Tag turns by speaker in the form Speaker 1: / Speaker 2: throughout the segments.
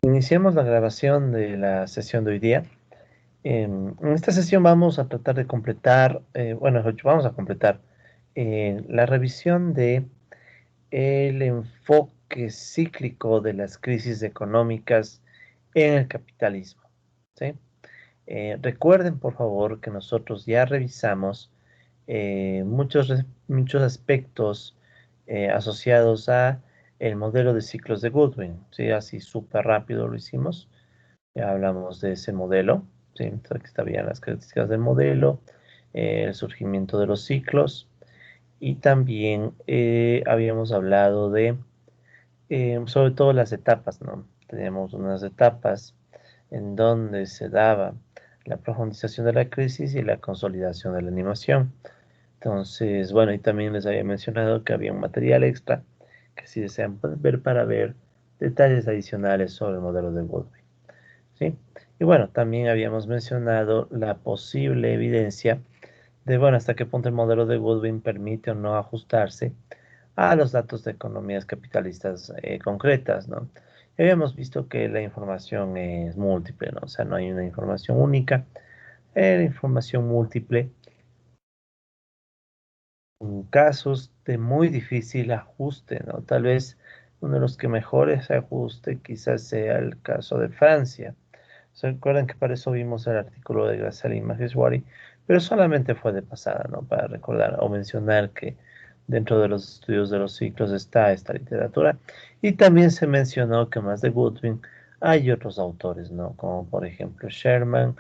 Speaker 1: Iniciamos la grabación de la sesión de hoy día. En esta sesión vamos a tratar de completar, vamos a completar la revisión de el enfoque cíclico de las crisis económicas en el capitalismo. ¿Sí? Recuerden, por favor, que nosotros ya revisamos muchos aspectos asociados a el modelo de ciclos de Goodwin. ¿Sí? Así súper rápido lo hicimos. Ya hablamos de ese modelo, ¿sí? Entonces, aquí están bien las características del modelo, el surgimiento de los ciclos y también habíamos hablado de, sobre todo las etapas, ¿no? Teníamos unas etapas en donde se daba la profundización de la crisis y la consolidación de la animación. Entonces, bueno, y también les había mencionado que había un material extra que si desean pueden ver para ver detalles adicionales sobre el modelo de Goodwin. ¿Sí? Y bueno, también habíamos mencionado la posible evidencia de, bueno, hasta qué punto el modelo de Goodwin permite o no ajustarse a los datos de economías capitalistas concretas, ¿no? Y habíamos visto que la información es múltiple, ¿no? O sea, no hay una información única, la información múltiple en casos de muy difícil ajuste, ¿no? Tal vez uno de los que mejores ajuste quizás sea el caso de Francia. ¿Se acuerdan que para eso vimos el artículo de Grassel y Maheshwari? Pero solamente fue de pasada, ¿no? Para recordar o mencionar que dentro de los estudios de los ciclos está esta literatura. Y también se mencionó que más de Goodwin hay otros autores, ¿no? Como por ejemplo Sherman,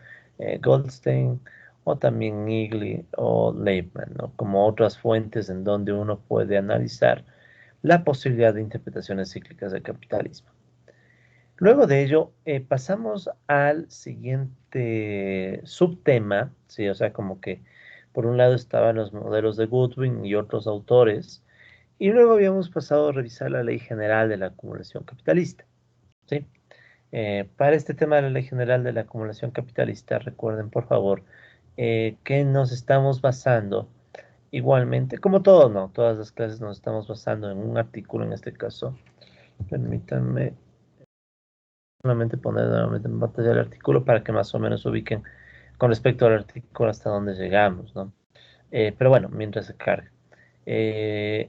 Speaker 1: Goldstein, o también Igli o Leibman, ¿no? Como otras fuentes en donde uno puede analizar la posibilidad de interpretaciones cíclicas del capitalismo. Luego de ello, pasamos al siguiente subtema, ¿sí? O sea, como que por un lado estaban los modelos de Goodwin y otros autores, y luego habíamos pasado a revisar la Ley General de la Acumulación Capitalista, ¿sí? Para este tema de la Ley General de la Acumulación Capitalista, recuerden por favor que nos estamos basando igualmente, como todo, ¿no? Todas las clases nos estamos basando en un artículo, en este caso. Permítanme solamente poner nuevamente en pantalla el artículo para que más o menos ubiquen con respecto al artículo hasta dónde llegamos, ¿no? Pero bueno, mientras se carga.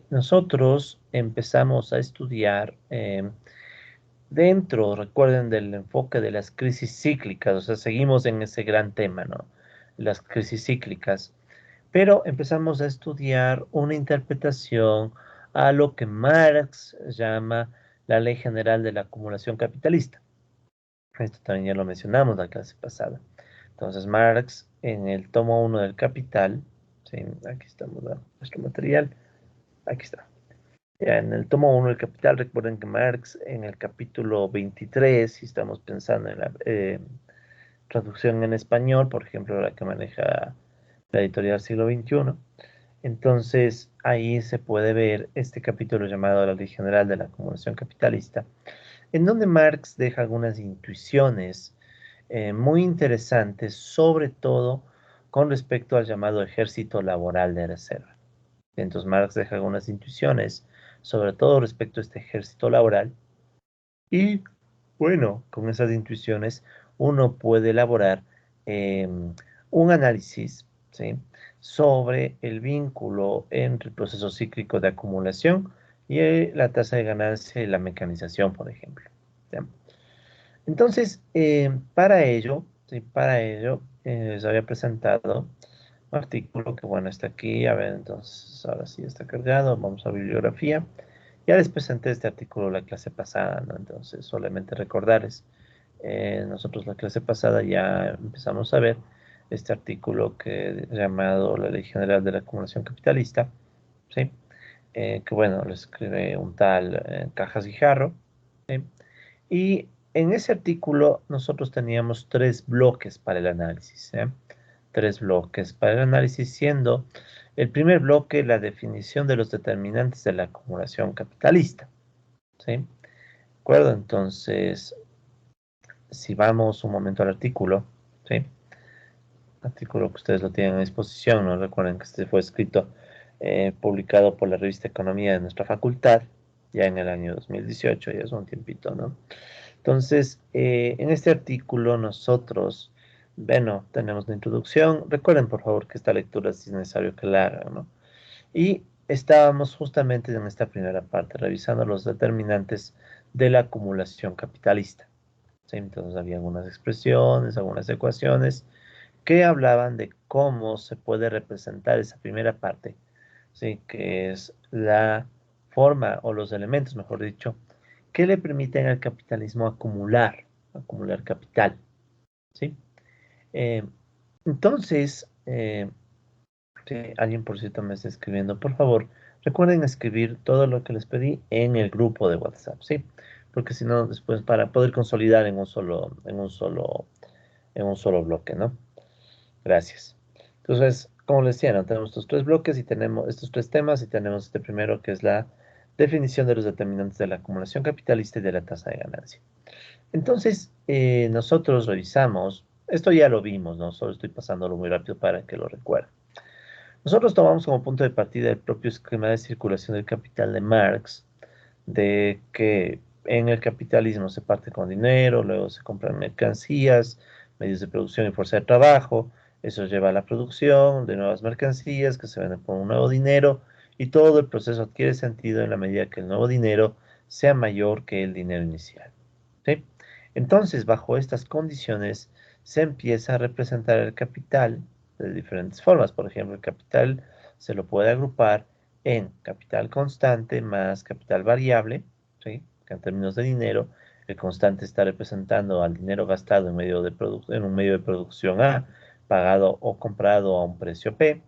Speaker 1: Nosotros empezamos a estudiar dentro, recuerden, del enfoque de las crisis cíclicas, o sea, seguimos en ese gran tema, ¿no? Las crisis cíclicas, pero empezamos a estudiar una interpretación a lo que Marx llama la Ley General de la Acumulación Capitalista. Esto también ya lo mencionamos la clase pasada. Entonces, Marx, en el tomo 1 del Capital, sí, aquí estamos, nuestro material, aquí está. Ya, en el tomo 1 del Capital, recuerden que Marx, en el capítulo 23, si estamos pensando en la traducción en español, por ejemplo, la que maneja la editorial Siglo XXI, entonces ahí se puede ver este capítulo llamado La Ley General de la Acumulación Capitalista, en donde Marx deja algunas intuiciones muy interesantes, sobre todo con respecto al llamado ejército laboral de reserva. Entonces Marx deja algunas intuiciones, sobre todo respecto a este ejército laboral, y bueno, con esas intuiciones uno puede elaborar eh, un análisis, ¿sí? Sobre el vínculo entre el proceso cíclico de acumulación y la tasa de ganancia y la mecanización, por ejemplo. ¿Ya? Entonces, para ello, sí, para ello, les había presentado un artículo que, bueno, está aquí. A ver, entonces, ahora sí está cargado. Vamos a bibliografía. Ya les presenté este artículo la clase pasada, ¿no? Entonces, solamente recordarles, nosotros la clase pasada ya empezamos a ver este artículo que llamado La Ley General de la Acumulación Capitalista, ¿sí? Que, bueno, lo escribe un tal Cajas Guijarro, ¿sí? Y en ese artículo nosotros teníamos tres bloques para el análisis, ¿eh? Tres bloques para el análisis, siendo el primer bloque la definición de los determinantes de la acumulación capitalista, ¿sí? ¿De acuerdo? Entonces, si vamos un momento al artículo, ¿sí? Artículo que ustedes lo tienen a disposición, ¿no? Recuerden que este fue escrito, publicado por la revista Economía de nuestra facultad, ya en el año 2018, ya es un tiempito, ¿no? Entonces, en este artículo nosotros, bueno, tenemos la introducción. Recuerden, por favor, que esta lectura sí es necesario que la hagan, ¿no? Y estábamos justamente en esta primera parte, revisando los determinantes de la acumulación capitalista. ¿Sí? Entonces, había algunas expresiones, algunas ecuaciones que hablaban de cómo se puede representar esa primera parte, ¿sí? Que es la forma o los elementos, mejor dicho, que le permiten al capitalismo acumular capital, ¿sí? Eh, entonces, sí, alguien por cierto me está escribiendo, por favor, recuerden escribir todo lo que les pedí en el grupo de WhatsApp, ¿sí? Porque si no, después para poder consolidar en un solo bloque, ¿no? Gracias. Entonces, como les decía, ¿no? Tenemos estos tres bloques y tenemos estos tres temas y tenemos este primero que es la definición de los determinantes de la acumulación capitalista y de la tasa de ganancia. Entonces, nosotros revisamos, esto ya lo vimos, ¿no? Solo estoy pasándolo muy rápido para que lo recuerden. Nosotros tomamos como punto de partida el propio esquema de circulación del capital de Marx, de que en el capitalismo se parte con dinero, luego se compran mercancías, medios de producción y fuerza de trabajo, eso lleva a la producción de nuevas mercancías que se venden por un nuevo dinero y todo el proceso adquiere sentido en la medida que el nuevo dinero sea mayor que el dinero inicial. ¿Sí? Entonces, bajo estas condiciones, se empieza a representar el capital de diferentes formas. Por ejemplo, el capital se lo puede agrupar en capital constante más capital variable, ¿sí? Que en términos de dinero, el constante está representando al dinero gastado en un medio de producción A, pagado o comprado a un precio P,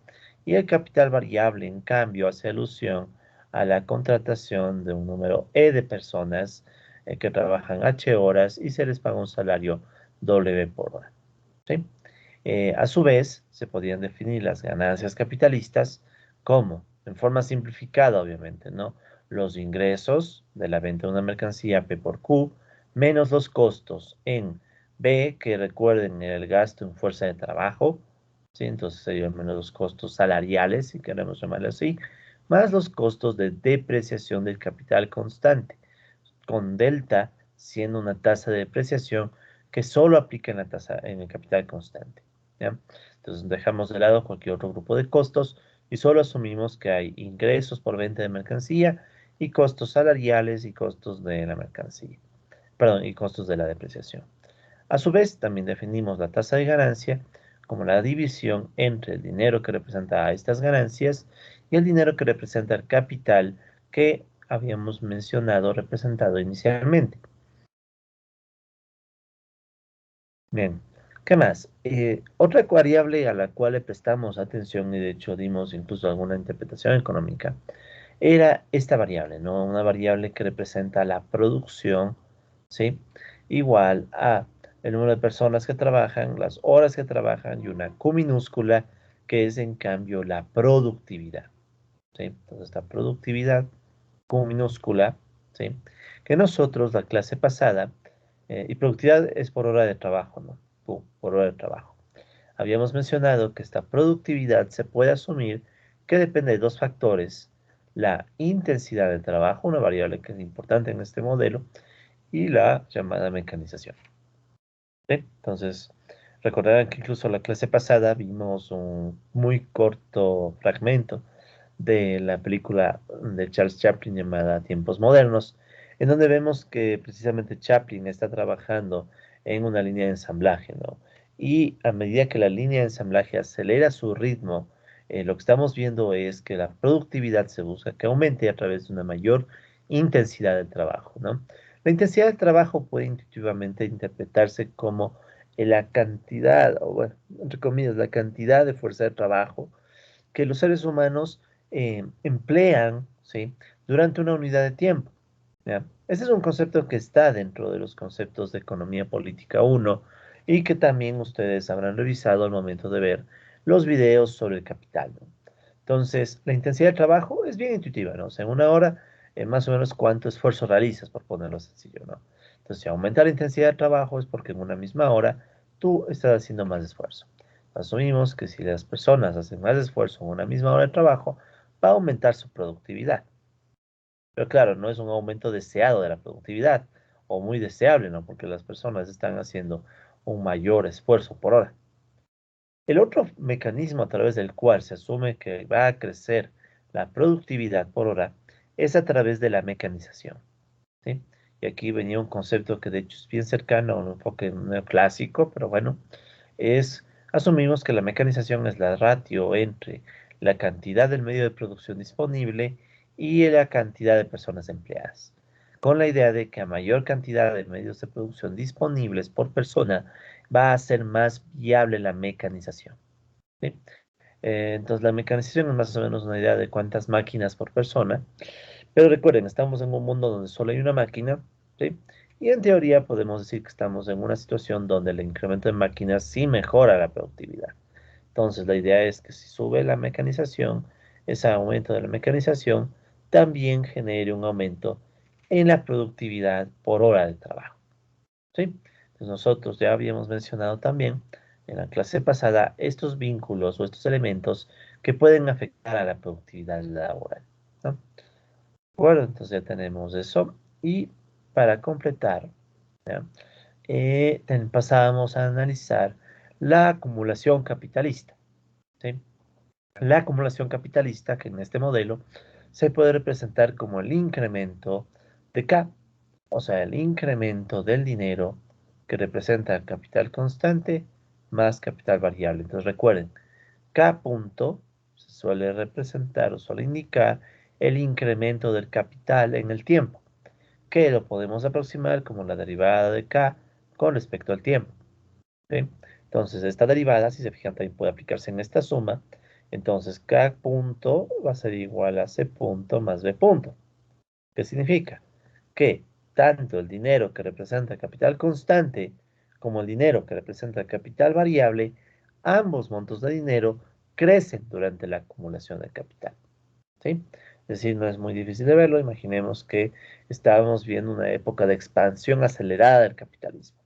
Speaker 1: y el capital variable, en cambio, hace alusión a la contratación de un número E de personas que trabajan H horas y se les paga un salario W por hora, ¿sí? A su vez, se podrían definir las ganancias capitalistas como, en forma simplificada, obviamente, ¿no? Los ingresos de la venta de una mercancía P por Q, menos los costos en B, que recuerden el gasto en fuerza de trabajo, ¿sí? Entonces serían menos los costos salariales, si queremos llamarlo así, más los costos de depreciación del capital constante, con delta siendo una tasa de depreciación que solo aplica en el capital constante, ¿ya? Entonces dejamos de lado cualquier otro grupo de costos y solo asumimos que hay ingresos por venta de mercancía y costos salariales y costos de la mercancía, perdón, y costos de la depreciación. A su vez, también definimos la tasa de ganancia como la división entre el dinero que representa a estas ganancias y el dinero que representa el capital que habíamos mencionado representado inicialmente. Bien, ¿qué más? Otra variable a la cual le prestamos atención y de hecho dimos incluso alguna interpretación económica era esta variable, ¿no? Una variable que representa la producción, ¿sí? Igual a el número de personas que trabajan, las horas que trabajan y una Q minúscula que es en cambio la productividad, ¿sí? Entonces esta productividad Q minúscula, ¿sí? Que nosotros la clase pasada, y productividad es por hora de trabajo, ¿no? Q, por hora de trabajo. Habíamos mencionado que esta productividad se puede asumir que depende de dos factores, la intensidad del trabajo, una variable que es importante en este modelo, y la llamada mecanización. ¿Sí? Entonces, recordarán que incluso la clase pasada vimos un muy corto fragmento de la película de Charles Chaplin llamada Tiempos Modernos, en donde vemos que precisamente Chaplin está trabajando en una línea de ensamblaje, ¿no? Y a medida que la línea de ensamblaje acelera su ritmo, lo que estamos viendo es que la productividad se busca que aumente a través de una mayor intensidad del trabajo, ¿no? La intensidad del trabajo puede intuitivamente interpretarse como la cantidad, o bueno, entre comillas, la cantidad de fuerza de trabajo que los seres humanos emplean, ¿sí? Durante una unidad de tiempo, ¿ya? Este es un concepto que está dentro de los conceptos de economía política uno y que también ustedes habrán revisado al momento de ver los videos sobre el capital, ¿no? Entonces, la intensidad de trabajo es bien intuitiva, ¿no? O sea, en una hora, más o menos cuánto esfuerzo realizas, por ponerlo sencillo, ¿no? Entonces, si aumenta la intensidad de trabajo es porque en una misma hora tú estás haciendo más esfuerzo. Asumimos que si las personas hacen más esfuerzo en una misma hora de trabajo, va a aumentar su productividad. Pero claro, no es un aumento deseado de la productividad. o muy deseable, ¿no? Porque las personas están haciendo un mayor esfuerzo por hora. El otro mecanismo a través del cual se asume que va a crecer la productividad por hora es a través de la mecanización, ¿sí? Y aquí venía un concepto que de hecho es bien cercano a un enfoque neoclásico, pero bueno, asumimos que la mecanización es la ratio entre la cantidad del medio de producción disponible y la cantidad de personas empleadas, con la idea de que a mayor cantidad de medios de producción disponibles por persona, va a ser más viable la mecanización, ¿sí? Entonces la mecanización es más o menos una idea de cuántas máquinas por persona, pero recuerden, estamos en un mundo donde solo hay una máquina, ¿sí? Y en teoría podemos decir que estamos en una situación donde el incremento de máquinas sí mejora la productividad. Entonces la idea es que si sube la mecanización, ese aumento de la mecanización también genere un aumento en la productividad por hora de trabajo, ¿sí? Entonces nosotros ya habíamos mencionado también en la clase pasada estos vínculos o estos elementos que pueden afectar a la productividad laboral, ¿no? Bueno, entonces ya tenemos eso. Y para completar, ¿ya? Pasábamos a analizar la acumulación capitalista, ¿sí? La acumulación capitalista, que en este modelo se puede representar como el incremento de K, o sea, el incremento del dinero que representa capital constante más capital variable. Entonces recuerden, K punto se suele representar o suele indicar el incremento del capital en el tiempo, que lo podemos aproximar como la derivada de K con respecto al tiempo, ¿sí? Entonces, esta derivada, si se fijan, también puede aplicarse en esta suma. Entonces, K punto va a ser igual a C punto más B punto. ¿Qué significa? Que tanto el dinero que representa capital constante como el dinero que representa capital variable, ambos montos de dinero crecen durante la acumulación de capital, ¿sí? Es decir, no es muy difícil de verlo. Imaginemos que estábamos viendo una época de expansión acelerada del capitalismo.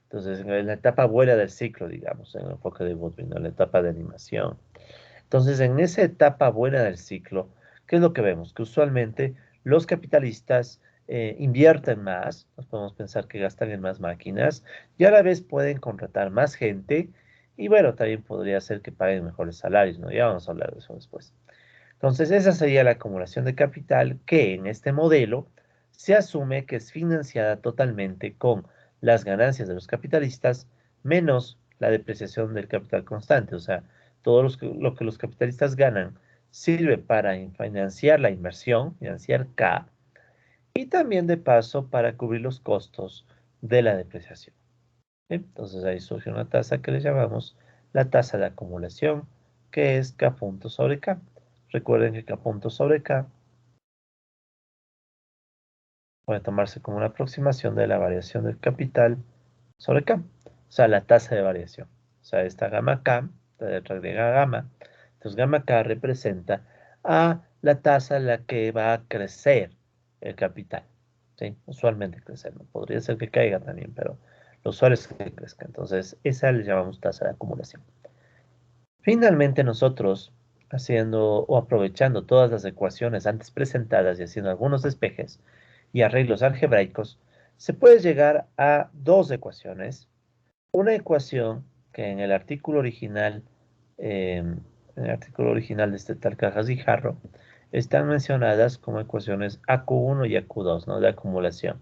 Speaker 1: Entonces, en la etapa buena del ciclo, digamos, en el enfoque de Goodwin, en la etapa de animación. Entonces, en esa etapa buena del ciclo, ¿qué es lo que vemos? Que usualmente los capitalistas invierten más, nos podemos pensar que gastan en más máquinas y a la vez pueden contratar más gente y bueno, también podría ser que paguen mejores salarios, ¿no? Ya vamos a hablar de eso después. Entonces, esa sería la acumulación de capital que en este modelo se asume que es financiada totalmente con las ganancias de los capitalistas menos la depreciación del capital constante. O sea, lo que los capitalistas ganan sirve para financiar la inversión, financiar K, y también de paso para cubrir los costos de la depreciación. ¿Sí? Entonces ahí surge una tasa que le llamamos la tasa de acumulación, que es K punto sobre K. Recuerden que K punto sobre K puede tomarse como una aproximación de la variación del capital sobre K, o sea, la tasa de variación. O sea, esta gamma K, la letra griega gamma, entonces gamma K representa a la tasa en la que va a crecer el capital, ¿sí? Usualmente crecer, ¿no? Podría ser que caiga también, pero lo usual es que crezca. Entonces, esa le llamamos tasa de acumulación. Finalmente, nosotros, haciendo o aprovechando todas las ecuaciones antes presentadas y haciendo algunos despejes y arreglos algebraicos, se puede llegar a dos ecuaciones. Una ecuación que en el artículo original de este tal Cajas y Jarro, están mencionadas como ecuaciones AQ1 y AQ2, ¿no? De acumulación.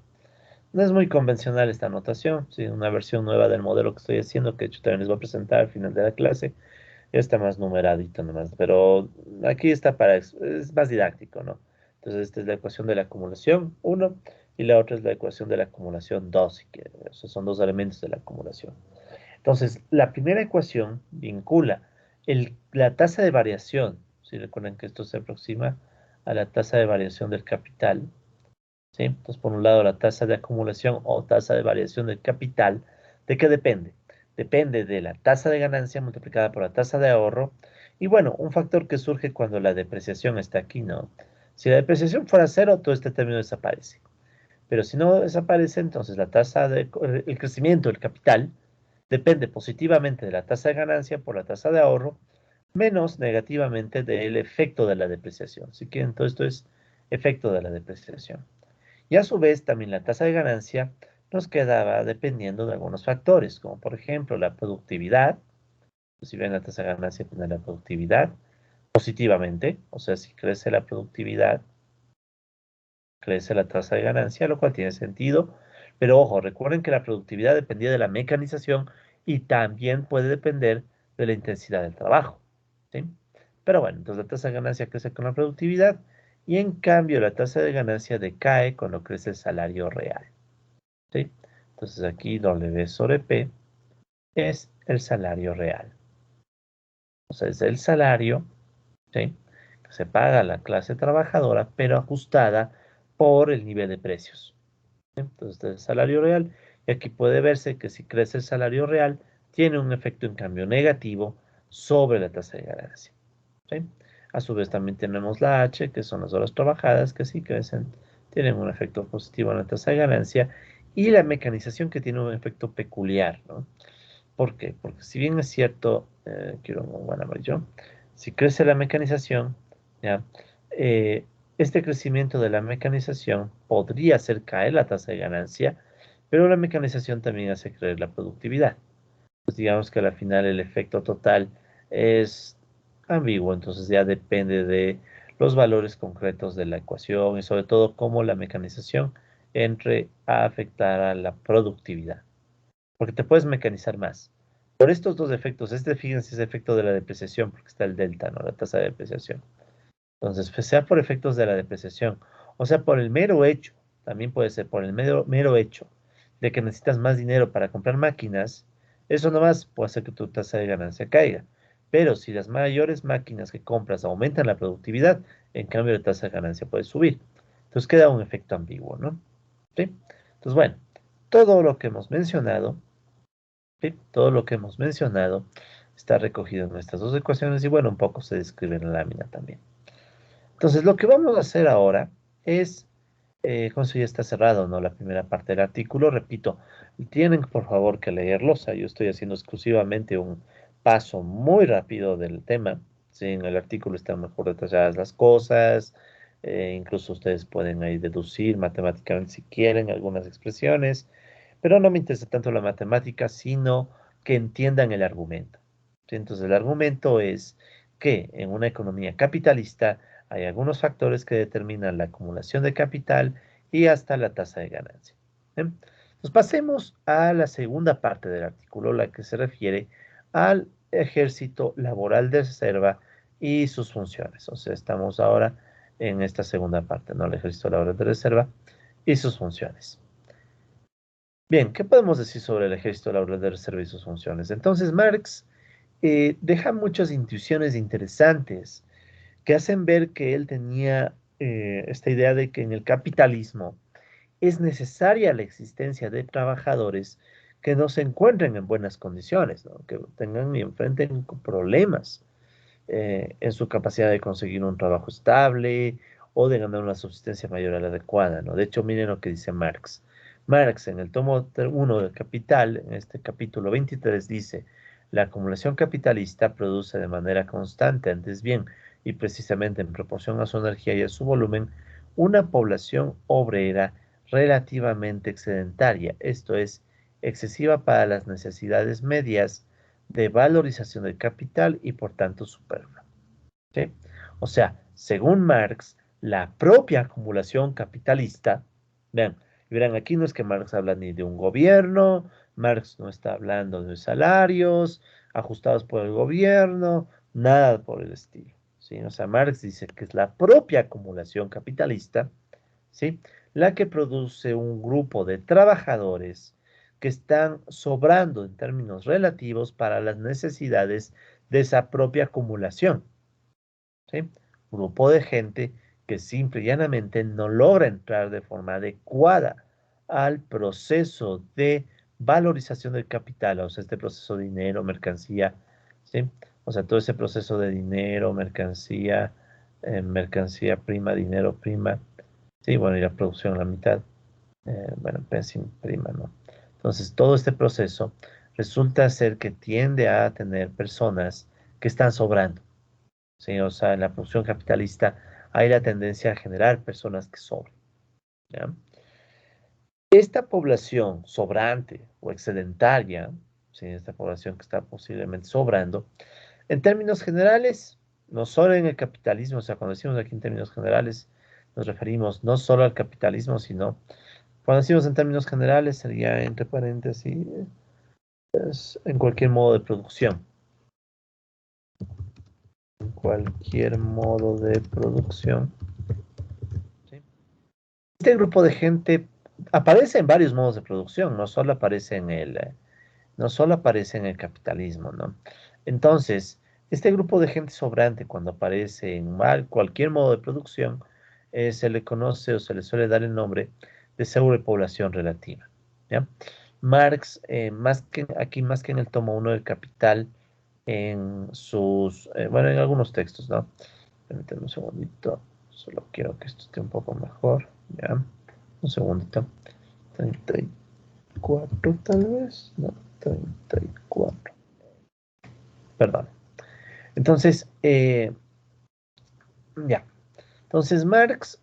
Speaker 1: No es muy convencional esta notación, sí, una versión nueva del modelo que estoy haciendo, que de hecho también les voy a presentar al final de la clase. Ya está más numeradito nomás, pero aquí está es más didáctico, ¿no? Entonces, esta es la ecuación de la acumulación uno y la otra es la ecuación de la acumulación 2, que esos son dos elementos de la acumulación. Entonces, la primera ecuación vincula la tasa de variación, si recuerden que esto se aproxima a la tasa de variación del capital, ¿sí? Entonces, por un lado, la tasa de acumulación o tasa de variación del capital, ¿de qué depende? Depende de la tasa de ganancia multiplicada por la tasa de ahorro. Y bueno, un factor que surge cuando la depreciación está aquí, ¿no? Si la depreciación fuera cero, todo este término desaparece. Pero si no desaparece, entonces el crecimiento del capital depende positivamente de la tasa de ganancia por la tasa de ahorro, menos negativamente del efecto de la depreciación. Así que todo esto es efecto de la depreciación. Y a su vez también la tasa de ganancia nos quedaba dependiendo de algunos factores, como por ejemplo la productividad. Si ven la tasa de ganancia tiene la productividad positivamente, o sea, si crece la productividad, crece la tasa de ganancia, lo cual tiene sentido. Pero ojo, recuerden que la productividad dependía de la mecanización y también puede depender de la intensidad del trabajo, ¿sí? Pero bueno, entonces la tasa de ganancia crece con la productividad y en cambio la tasa de ganancia decae cuando crece el salario real, ¿sí? Entonces aquí W sobre P es el salario real. O sea, es el salario, ¿sí?, que se paga a la clase trabajadora, pero ajustada por el nivel de precios. Entonces, este es el salario real. Y aquí puede verse que si crece el salario real, tiene un efecto en cambio negativo sobre la tasa de ganancia, ¿sí? A su vez también tenemos la H, que son las horas trabajadas, que sí crecen, tienen un efecto positivo en la tasa de ganancia, y la mecanización, que tiene un efecto peculiar, ¿no? ¿Por qué? Porque si bien es cierto, quiero un buen amarillo, si crece la mecanización, ¿ya? Eh, este crecimiento de la mecanización podría hacer caer la tasa de ganancia, pero la mecanización también hace crecer la productividad. Pues digamos que al final el efecto total es ambiguo, entonces ya depende de los valores concretos de la ecuación y sobre todo cómo la mecanización entre a afectar a la productividad, porque te puedes mecanizar más. Por estos dos efectos, fíjense, es efecto de la depreciación, porque está el delta, ¿no? La tasa de depreciación. Entonces, pues, sea por efectos de la depreciación, o sea, por el mero hecho, también puede ser por el mero hecho de que necesitas más dinero para comprar máquinas, eso nomás puede hacer que tu tasa de ganancia caiga. Pero si las mayores máquinas que compras aumentan la productividad, en cambio la tasa de ganancia puede subir. Entonces queda un efecto ambiguo, ¿no? ¿Sí? Entonces, bueno, todo lo que hemos mencionado, ¿sí?, todo lo que hemos mencionado está recogido en nuestras dos ecuaciones y bueno, un poco se describe en la lámina también. Entonces, lo que vamos a hacer ahora es, con eso ya está cerrado, ¿no?, la primera parte del artículo. Repito, tienen por favor que leerlo. O sea, yo estoy haciendo exclusivamente un paso muy rápido del tema. Sí, en el artículo están mejor detalladas las cosas. Incluso ustedes pueden ahí deducir matemáticamente si quieren algunas expresiones. Pero no me interesa tanto la matemática, sino que entiendan el argumento. ¿Sí? Entonces, el argumento es que en una economía capitalista hay algunos factores que determinan la acumulación de capital y hasta la tasa de ganancia. ¿Bien? Entonces, pasemos a la segunda parte del artículo, la que se refiere al ejército laboral de reserva y sus funciones. O sea, estamos ahora en esta segunda parte, ¿no? El ejército laboral de reserva y sus funciones. Bien, ¿qué podemos decir sobre el ejército laboral de reserva y sus funciones? Entonces, Marx deja muchas intuiciones interesantes que hacen ver que él tenía esta idea de que en el capitalismo es necesaria la existencia de trabajadores que no se encuentren en buenas condiciones, ¿no?, que tengan y enfrenten problemas en su capacidad de conseguir un trabajo estable o de ganar una subsistencia mayor a la adecuada, ¿no? De hecho, miren lo que dice Marx. Marx, en el tomo 1 del Capital, en este capítulo 23, dice: la acumulación capitalista produce de manera constante, antes bien, y precisamente en proporción a su energía y a su volumen, una población obrera relativamente excedentaria, esto es, excesiva para las necesidades medias de valorización del capital y por tanto superflua, ¿sí? O sea, según Marx, la propia acumulación capitalista, vean, y verán, aquí no es que Marx habla ni de un gobierno, Marx no está hablando de salarios ajustados por el gobierno, nada por el estilo, ¿sí? O sea, Marx dice que es la propia acumulación capitalista, ¿sí?, la que produce un grupo de trabajadores que están sobrando en términos relativos para las necesidades de esa propia acumulación, ¿sí? Grupo de gente que simple y llanamente no logra entrar de forma adecuada al proceso de valorización del capital, o sea, este proceso de dinero, mercancía, ¿sí? O sea, todo ese proceso de dinero, mercancía, mercancía prima, dinero prima, sí, bueno, y la producción a la mitad, bueno, pensing prima, ¿no? Entonces, todo este proceso resulta ser que tiende a tener personas que están sobrando, ¿sí? O sea, en la producción capitalista hay la tendencia a generar personas que sobran, ¿ya? Esta población sobrante o excedentaria, ¿sí? Esta población que está posiblemente sobrando, en términos generales, no solo en el capitalismo, o sea, cuando decimos aquí en términos generales, nos referimos no solo al capitalismo, sino, cuando decimos en términos generales, sería entre paréntesis, en cualquier modo de producción. En cualquier modo de producción. ¿Sí? Este grupo de gente aparece en varios modos de producción, no solo aparece en el capitalismo, ¿no? Entonces, este grupo de gente sobrante, cuando aparece en cualquier modo de producción, se le conoce o se le suele dar el nombre de sobrepoblación relativa, ¿ya? Marx, más que en el tomo 1 del Capital, en sus, bueno, en algunos textos, ¿no? Permítanme un segundito, solo quiero que esto esté un poco mejor, ¿ya? Un segundito. 34 tal vez, no, 34. Perdón. Entonces, ya. Entonces, Marx,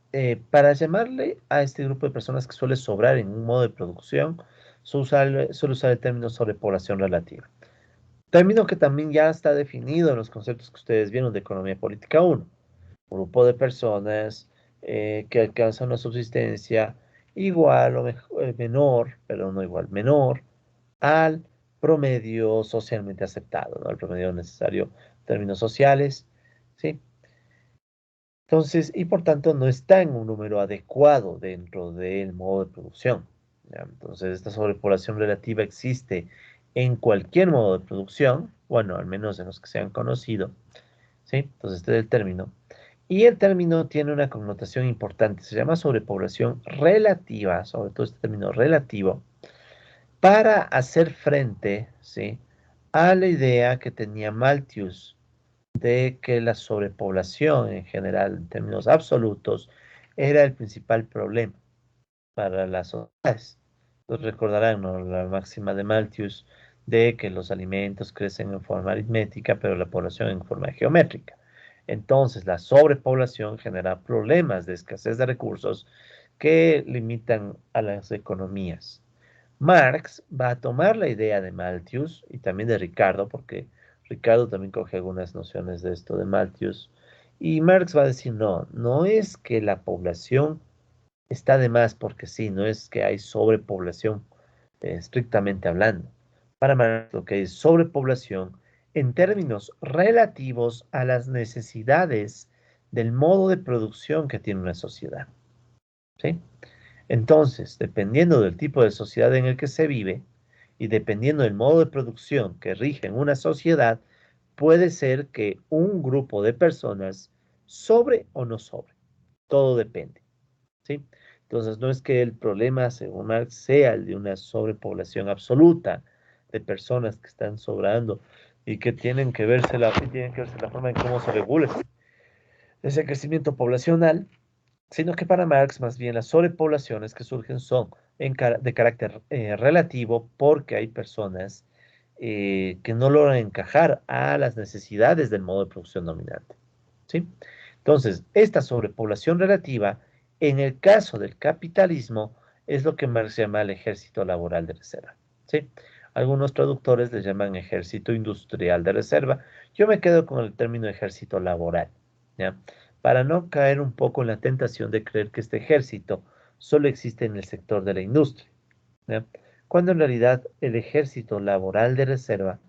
Speaker 1: para llamarle a este grupo de personas que suele sobrar en un modo de producción, suele usar el término sobrepoblación relativa. Término que también ya está definido en los conceptos que ustedes vieron de Economía Política 1. Grupo de personas que alcanzan una subsistencia igual o menor, pero no igual, menor al promedio socialmente aceptado, ¿no? Al promedio necesario en términos sociales, ¿sí? Entonces, y por tanto no está en un número adecuado dentro del modo de producción, ¿ya? Entonces, esta sobrepoblación relativa existe en cualquier modo de producción, bueno, al menos en los que se han conocido, ¿sí? Entonces, este es el término. Y el término tiene una connotación importante, se llama sobrepoblación relativa, sobre todo este término relativo, para hacer frente, ¿sí? A la idea que tenía Malthus de que la sobrepoblación en general, en términos absolutos, era el principal problema para las sociedades. Entonces recordarán, ¿no?, la máxima de Malthus de que los alimentos crecen en forma aritmética, pero la población en forma geométrica. Entonces, la sobrepoblación genera problemas de escasez de recursos que limitan a las economías. Marx va a tomar la idea de Malthus y también de Ricardo, porque Ricardo también coge algunas nociones de esto de Malthus, y Marx va a decir, no, no es que la población está de más porque sí, no es que hay sobrepoblación estrictamente hablando. Para Marx lo que hay es sobrepoblación en términos relativos a las necesidades del modo de producción que tiene una sociedad, ¿sí? Entonces, dependiendo del tipo de sociedad en el que se vive y dependiendo del modo de producción que rige en una sociedad, puede ser que un grupo de personas sobre o no sobre. Todo depende, ¿sí? Entonces, no es que el problema, según Marx, sea el de una sobrepoblación absoluta de personas que están sobrando y que tienen que verse la forma en cómo se regula ese crecimiento poblacional, sino que para Marx más bien las sobrepoblaciones que surgen son de carácter relativo porque hay personas que no logran encajar a las necesidades del modo de producción dominante, ¿sí? Entonces, esta sobrepoblación relativa, en el caso del capitalismo, es lo que Marx llama el ejército laboral de reserva, ¿sí? Algunos traductores le llaman ejército industrial de reserva. Yo me quedo con el término ejército laboral, ¿ya? Para no caer un poco en la tentación de creer que este ejército solo existe en el sector de la industria, ¿ya? Cuando en realidad el ejército laboral de reserva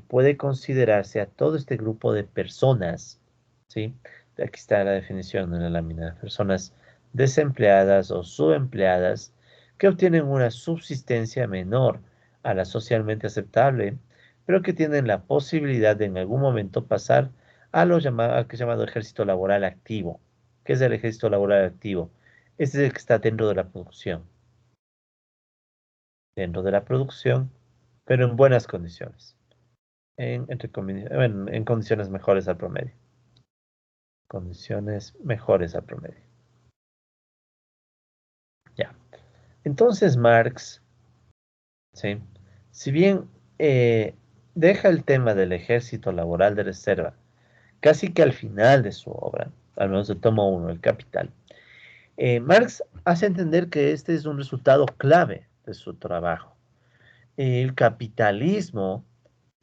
Speaker 1: puede considerarse a todo este grupo de personas, ¿sí? Aquí está la definición en la lámina: personas desempleadas o subempleadas que obtienen una subsistencia menor a la socialmente aceptable, pero que tienen la posibilidad de en algún momento pasar al que es llamado ejército laboral activo. ¿Qué es el ejército laboral activo? Este es el que está dentro de la producción, pero en buenas condiciones, en condiciones mejores al promedio. Condiciones mejores al promedio. Ya. Entonces Marx, ¿sí?, si bien deja el tema del ejército laboral de reserva casi que al final de su obra, al menos el tomo 1, El Capital, Marx hace entender que este es un resultado clave de su trabajo. El capitalismo,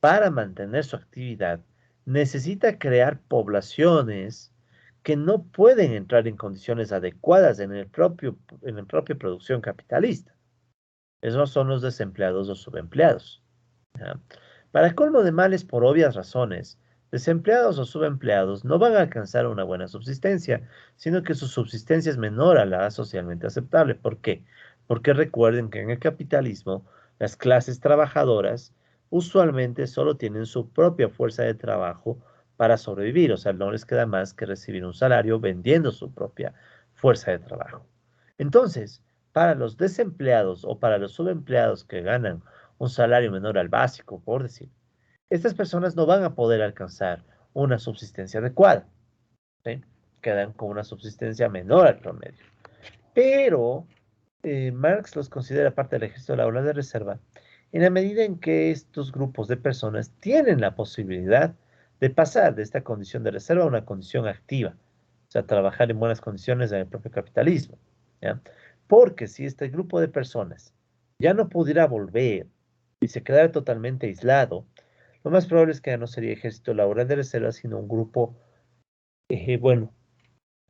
Speaker 1: para mantener su actividad, necesita crear poblaciones que no pueden entrar en condiciones adecuadas en la propia producción capitalista. Esos son los desempleados o subempleados. ¿Ya? Para colmo de males, por obvias razones, desempleados o subempleados no van a alcanzar una buena subsistencia, sino que su subsistencia es menor a la socialmente aceptable. ¿Por qué? Porque recuerden que en el capitalismo las clases trabajadoras usualmente solo tienen su propia fuerza de trabajo para sobrevivir, o sea, no les queda más que recibir un salario vendiendo su propia fuerza de trabajo. Entonces, para los desempleados o para los subempleados que ganan un salario menor al básico, por decir, estas personas no van a poder alcanzar una subsistencia adecuada, ¿sí? Quedan con una subsistencia menor al promedio. Pero Marx los considera parte del ejército laboral de reserva en la medida en que estos grupos de personas tienen la posibilidad de pasar de esta condición de reserva a una condición activa, o sea, trabajar en buenas condiciones en el propio capitalismo, ¿ya? Porque si este grupo de personas ya no pudiera volver y se quedara totalmente aislado, lo más probable es que ya no sería ejército laboral de reserva, sino un grupo, bueno,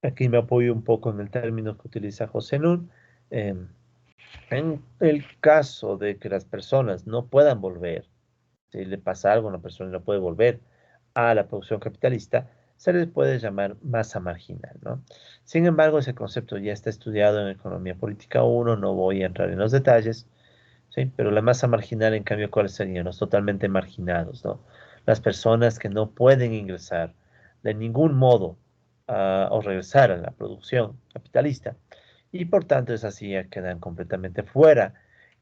Speaker 1: aquí me apoyo un poco en el término que utiliza José Nun. En el caso de que las personas no puedan volver, si le pasa algo a una persona y no puede volver a la producción capitalista, se les puede llamar masa marginal, ¿no? Sin embargo, ese concepto ya está estudiado en Economía Política 1, no voy a entrar en los detalles, ¿sí? Pero la masa marginal, en cambio, ¿cuáles serían? Los totalmente marginados, ¿no? Las personas que no pueden ingresar de ningún modo o regresar a la producción capitalista y por tanto esas sí ya quedan completamente fuera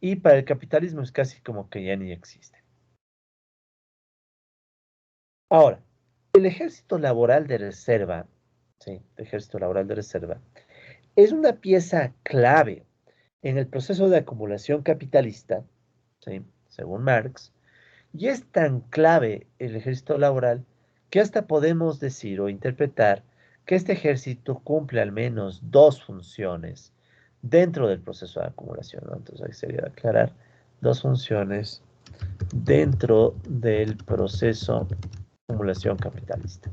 Speaker 1: y para el capitalismo es casi como que ya ni existe. Ahora, el ejército laboral de reserva, ¿sí? El ejército laboral de reserva es una pieza clave en el proceso de acumulación capitalista, ¿sí? Según Marx. Y es tan clave el ejército laboral que hasta podemos decir o interpretar que este ejército cumple al menos dos funciones dentro del proceso de acumulación, ¿no? Entonces ahí sería aclarar dos funciones dentro del proceso de acumulación capitalista.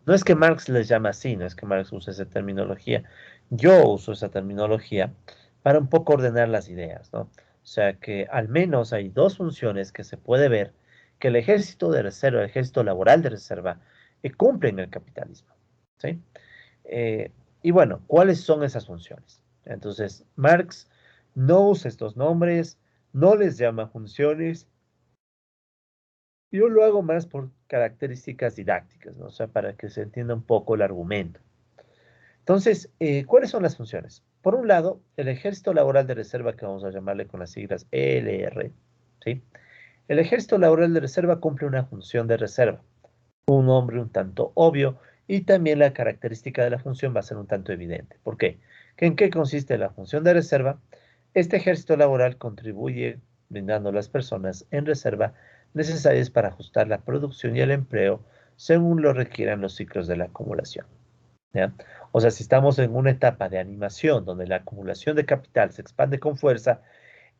Speaker 1: No es que Marx les llame así, no es que Marx use esa terminología. Yo uso esa terminología para un poco ordenar las ideas, ¿no? O sea que al menos hay dos funciones que se puede ver que el ejército de reserva, el ejército laboral de reserva, cumple en el capitalismo, ¿sí? Eh, y bueno, ¿cuáles son esas funciones? Entonces, Marx no usa estos nombres, no les llama funciones. Yo lo hago más por características didácticas, ¿no? O sea, para que se entienda un poco el argumento. Entonces, ¿cuáles son las funciones? Por un lado, el Ejército Laboral de Reserva, que vamos a llamarle con las siglas ELR, ¿sí? El Ejército Laboral de Reserva cumple una función de reserva, un nombre un tanto obvio, y también la característica de la función va a ser un tanto evidente. ¿Por qué? ¿En qué consiste la función de reserva? Este ejército laboral contribuye brindando a las personas en reserva necesarias para ajustar la producción y el empleo según lo requieran los ciclos de la acumulación, ¿ya? O sea, si estamos en una etapa de animación donde la acumulación de capital se expande con fuerza,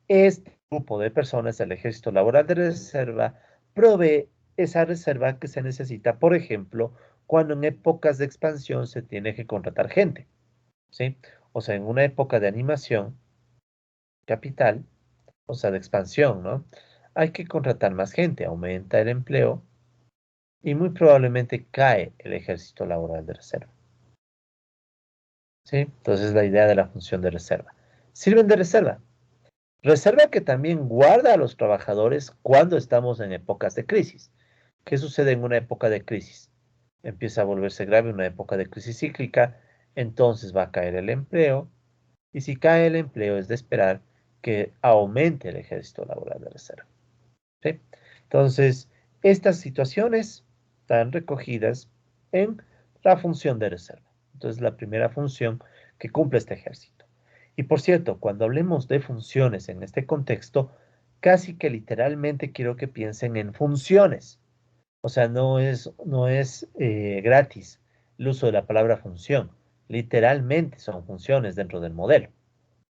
Speaker 1: este grupo de personas, el ejército laboral de reserva, provee esa reserva que se necesita, por ejemplo, cuando en épocas de expansión se tiene que contratar gente, ¿sí? O sea, en una época de animación, capital, o sea, de expansión, ¿no? Hay que contratar más gente, aumenta el empleo y muy probablemente cae el ejército laboral de reserva, ¿sí? Entonces, la idea de la función de reserva. Sirven de reserva. Reserva que también guarda a los trabajadores cuando estamos en épocas de crisis. ¿Qué sucede en una época de crisis? Empieza a volverse grave una época de crisis cíclica, entonces va a caer el empleo, y si cae el empleo es de esperar que aumente el ejército laboral de reserva, ¿sí? Entonces, estas situaciones están recogidas en la función de reserva. Entonces, la primera función que cumple este ejército. Y por cierto, cuando hablemos de funciones en este contexto, casi que literalmente quiero que piensen en funciones. O sea, no es gratis el uso de la palabra función. literalmente son funciones dentro del modelo.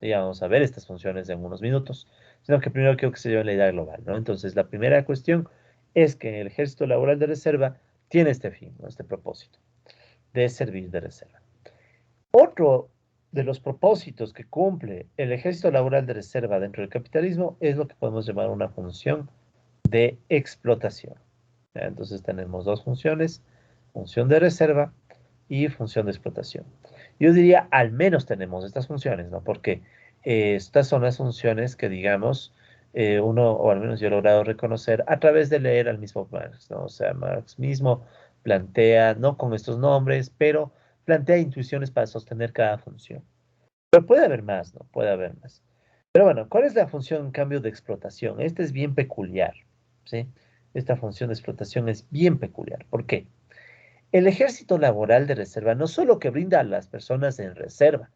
Speaker 1: Ya vamos a ver estas funciones en unos minutos, sino que primero quiero que se lleve la idea global, ¿no? Entonces, la primera cuestión es que el ejército laboral de reserva tiene este fin, ¿no? Este propósito de servir de reserva. Otro de los propósitos que cumple el ejército laboral de reserva dentro del capitalismo es lo que podemos llamar una función de explotación. ¿Ya? Entonces tenemos dos funciones, función de reserva y función de explotación. Yo diría al menos tenemos estas funciones, ¿no? Porque estas son las funciones que, digamos, uno, o al menos yo he logrado reconocer a través de leer al mismo Marx, ¿no? O sea, Marx mismo plantea, no con estos nombres, pero plantea intuiciones para sostener cada función. Pero puede haber más, ¿no? Puede haber más. Pero bueno, ¿cuál es la función en cambio de explotación? Esta es bien peculiar, ¿sí? Esta función de explotación es bien peculiar. ¿Por qué? El ejército laboral de reserva no solo que brinda a las personas en reserva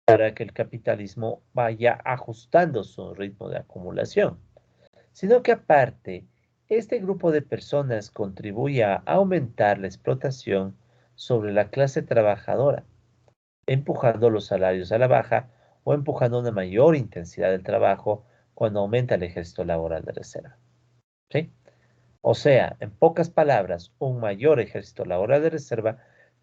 Speaker 1: para que el capitalismo vaya ajustando su ritmo de acumulación, sino que aparte, este grupo de personas contribuye a aumentar la explotación sobre la clase trabajadora, empujando los salarios a la baja o empujando una mayor intensidad del trabajo cuando aumenta el ejército laboral de reserva. ¿Sí? O sea, en pocas palabras, un mayor ejército laboral de reserva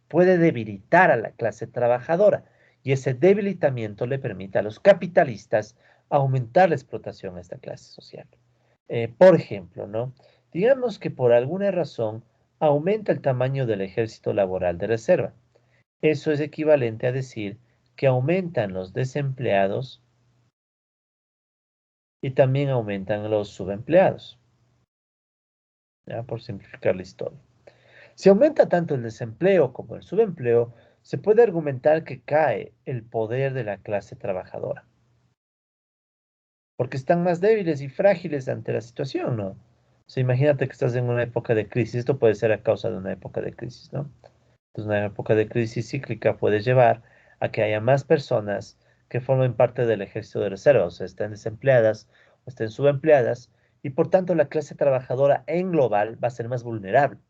Speaker 1: puede debilitar a la clase trabajadora y ese debilitamiento le permite a los capitalistas aumentar la explotación a esta clase social. Por ejemplo, ¿no? Digamos que por alguna razón aumenta el tamaño del ejército laboral de reserva. Eso es equivalente a decir que aumentan los desempleados y también aumentan los subempleados, ¿ya? Por simplificar la historia. Si aumenta tanto el desempleo como el subempleo, se puede argumentar que cae el poder de la clase trabajadora, porque están más débiles y frágiles ante la situación, ¿no? O sea, imagínate que estás en una época de crisis, esto puede ser a causa de una época de crisis, ¿no? Entonces, una época de crisis cíclica puede llevar a que haya más personas que formen parte del ejército de reserva, o sea, estén desempleadas o estén subempleadas, y por tanto la clase trabajadora en global va a ser más vulnerable.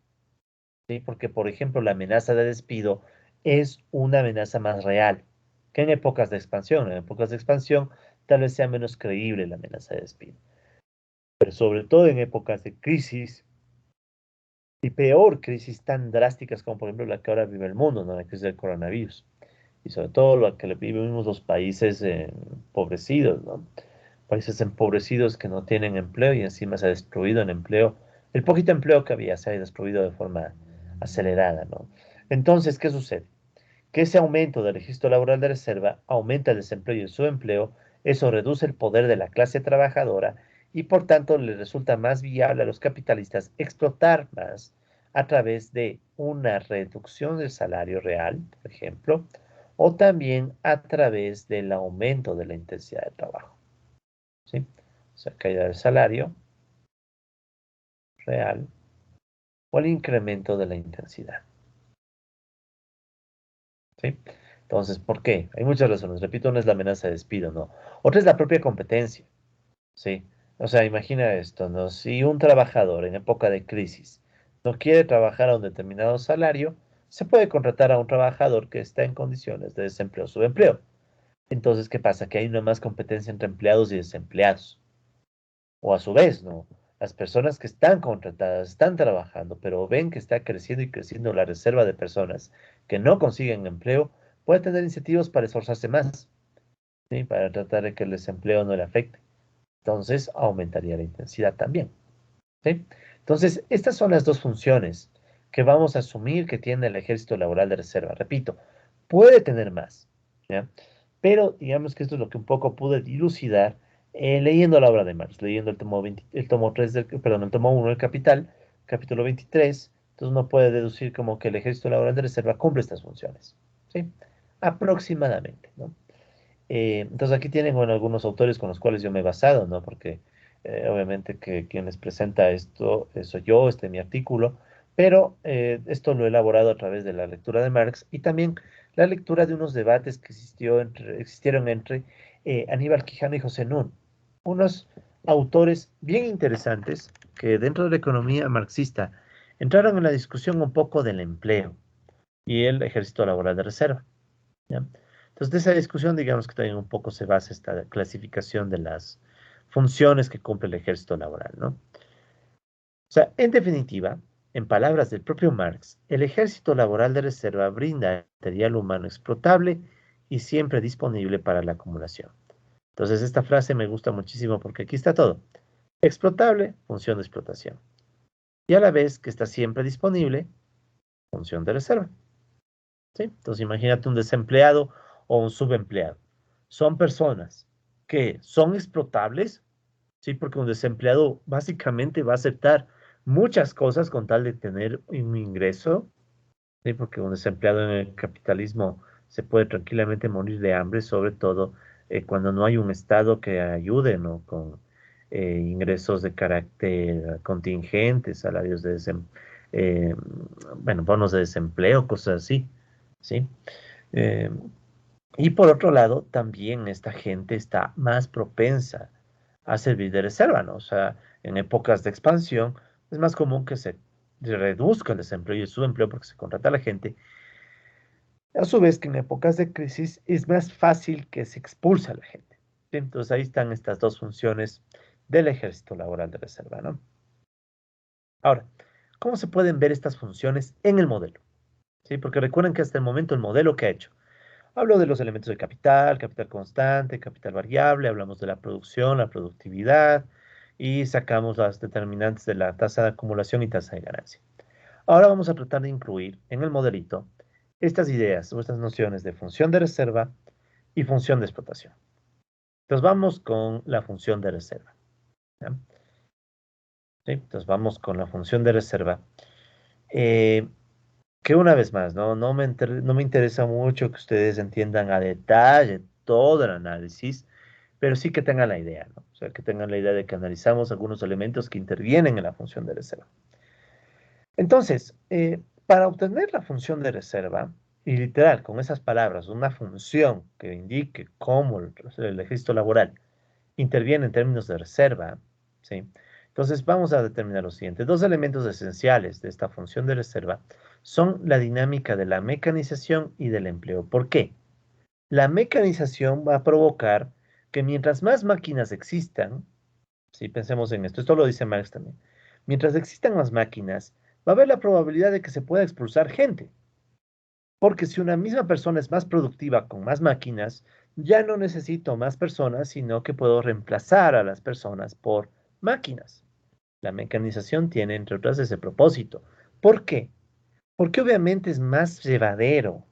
Speaker 1: ¿Sí? Porque, por ejemplo, la amenaza de despido es una amenaza más real que en épocas de expansión. En épocas de expansión tal vez sea menos creíble la amenaza de despido. Pero sobre todo en épocas de crisis, y peor, crisis tan drásticas como por ejemplo la que ahora vive el mundo, ¿no? La crisis del coronavirus. Y sobre todo lo que le vivimos los países empobrecidos, ¿no? Países empobrecidos que no tienen empleo y encima se ha destruido el empleo. El poquito empleo que había se ha destruido de forma acelerada, ¿no? Entonces, ¿qué sucede? Que ese aumento del registro laboral de reserva aumenta el desempleo y el subempleo, eso reduce el poder de la clase trabajadora y por tanto le resulta más viable a los capitalistas explotar más a través de una reducción del salario real, por ejemplo, o también a través del aumento de la intensidad de trabajo. ¿Sí? O sea, caída del salario real o el incremento de la intensidad. ¿Sí? Entonces, ¿por qué? Hay muchas razones. Repito, una es la amenaza de despido, ¿no? Otra es la propia competencia, ¿sí? O sea, imagina esto, ¿no? Si un trabajador en época de crisis no quiere trabajar a un determinado salario, se puede contratar a un trabajador que está en condiciones de desempleo o subempleo. Entonces, ¿qué pasa? Que hay una más competencia entre empleados y desempleados. O a su vez, ¿no? Las personas que están contratadas, están trabajando, pero ven que está creciendo y creciendo la reserva de personas que no consiguen empleo, pueden tener incentivos para esforzarse más, ¿sí? Para tratar de que el desempleo no le afecte. Entonces, aumentaría la intensidad también, ¿sí? Entonces, estas son las dos funciones que vamos a asumir que tiene el ejército laboral de reserva. Repito, puede tener más, ¿ya? Pero digamos que esto es lo que un poco pude dilucidar leyendo la obra de Marx, leyendo el tomo 20 el tomo 3 perdón, el tomo 1 del Capital, capítulo 23. Entonces uno puede deducir como que el ejército laboral de reserva cumple estas funciones, ¿sí? Aproximadamente, ¿no? Entonces aquí tienen, bueno, algunos autores con los cuales yo me he basado, ¿no? Porque obviamente que quien les presenta esto soy yo, este es mi artículo, pero esto lo he elaborado a través de la lectura de Marx y también la lectura de unos debates que existieron entre Aníbal Quijano y José Nun, unos autores bien interesantes que dentro de la economía marxista entraron en la discusión un poco del empleo y el ejército laboral de reserva. ¿ya? Entonces, de esa discusión, digamos que también un poco se basa esta clasificación de las funciones que cumple el ejército laboral, ¿no? O sea, en definitiva, en palabras del propio Marx, el ejército laboral de reserva brinda material humano explotable y siempre disponible para la acumulación. Entonces, esta frase me gusta muchísimo porque aquí está todo. Explotable, función de explotación. Y a la vez que está siempre disponible, función de reserva. ¿Sí? Entonces, imagínate un desempleado o un subempleado. Son personas que son explotables, ¿sí? Porque un desempleado básicamente va a aceptar muchas cosas con tal de tener un ingreso, ¿sí? Porque un desempleado en el capitalismo se puede tranquilamente morir de hambre, sobre todo cuando no hay un Estado que ayude, ¿no? Con ingresos de carácter contingente, salarios de bueno, bonos de desempleo, cosas así, ¿sí? Eh, y por otro lado, también esta gente está más propensa a servir de reserva, ¿no? O sea, en épocas de expansión es más común que se reduzca el desempleo y el subempleo porque se contrata a la gente. A su vez que en épocas de crisis es más fácil que se expulse a la gente. ¿Sí? Entonces ahí están estas dos funciones del ejército laboral de reserva, ¿no? Ahora, ¿cómo se pueden ver estas funciones en el modelo? ¿Sí? Porque recuerden que hasta el momento el modelo que ha hecho hablo de los elementos de capital, capital constante, capital variable, hablamos de la producción, la productividad y sacamos las determinantes de la tasa de acumulación y tasa de ganancia. Ahora vamos a tratar de incluir en el modelito estas ideas o estas nociones de función de reserva y función de explotación. Entonces vamos con la función de reserva. ¿Ya? ¿Sí? Entonces vamos con la función de reserva. Eh, que una vez más, no me interesa mucho que ustedes entiendan a detalle todo el análisis, pero sí que tengan la idea, ¿no? O sea, que tengan la idea de que analizamos algunos elementos que intervienen en la función de reserva. Entonces, para obtener la función de reserva, y literal, con esas palabras, una función que indique cómo el ejército laboral interviene en términos de reserva, ¿sí? Entonces vamos a determinar lo siguiente. Dos elementos esenciales de esta función de reserva son la dinámica de la mecanización y del empleo. ¿Por qué? La mecanización va a provocar que mientras más máquinas existan, si pensemos en esto, esto lo dice Marx también, mientras existan más máquinas, va a haber la probabilidad de que se pueda expulsar gente. Porque si una misma persona es más productiva con más máquinas, ya no necesito más personas, sino que puedo reemplazar a las personas por máquinas. La mecanización tiene, entre otras, ese propósito. ¿Por qué? Porque obviamente es más llevadero,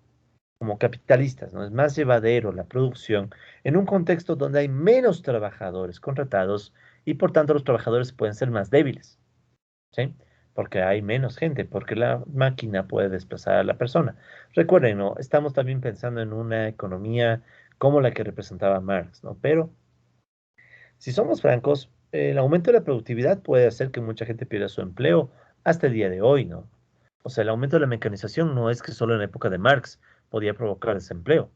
Speaker 1: como capitalistas, ¿no? Es más llevadero la producción en un contexto donde hay menos trabajadores contratados y por tanto los trabajadores pueden ser más débiles. ¿Sí? Porque hay menos gente, porque la máquina puede desplazar a la persona. Recuerden, ¿no? Estamos también pensando en una economía como la que representaba Marx, ¿no? Pero si somos francos, el aumento de la productividad puede hacer que mucha gente pierda su empleo hasta el día de hoy, ¿no? O sea, el aumento de la mecanización no es que solo en la época de Marx podía provocar desempleo.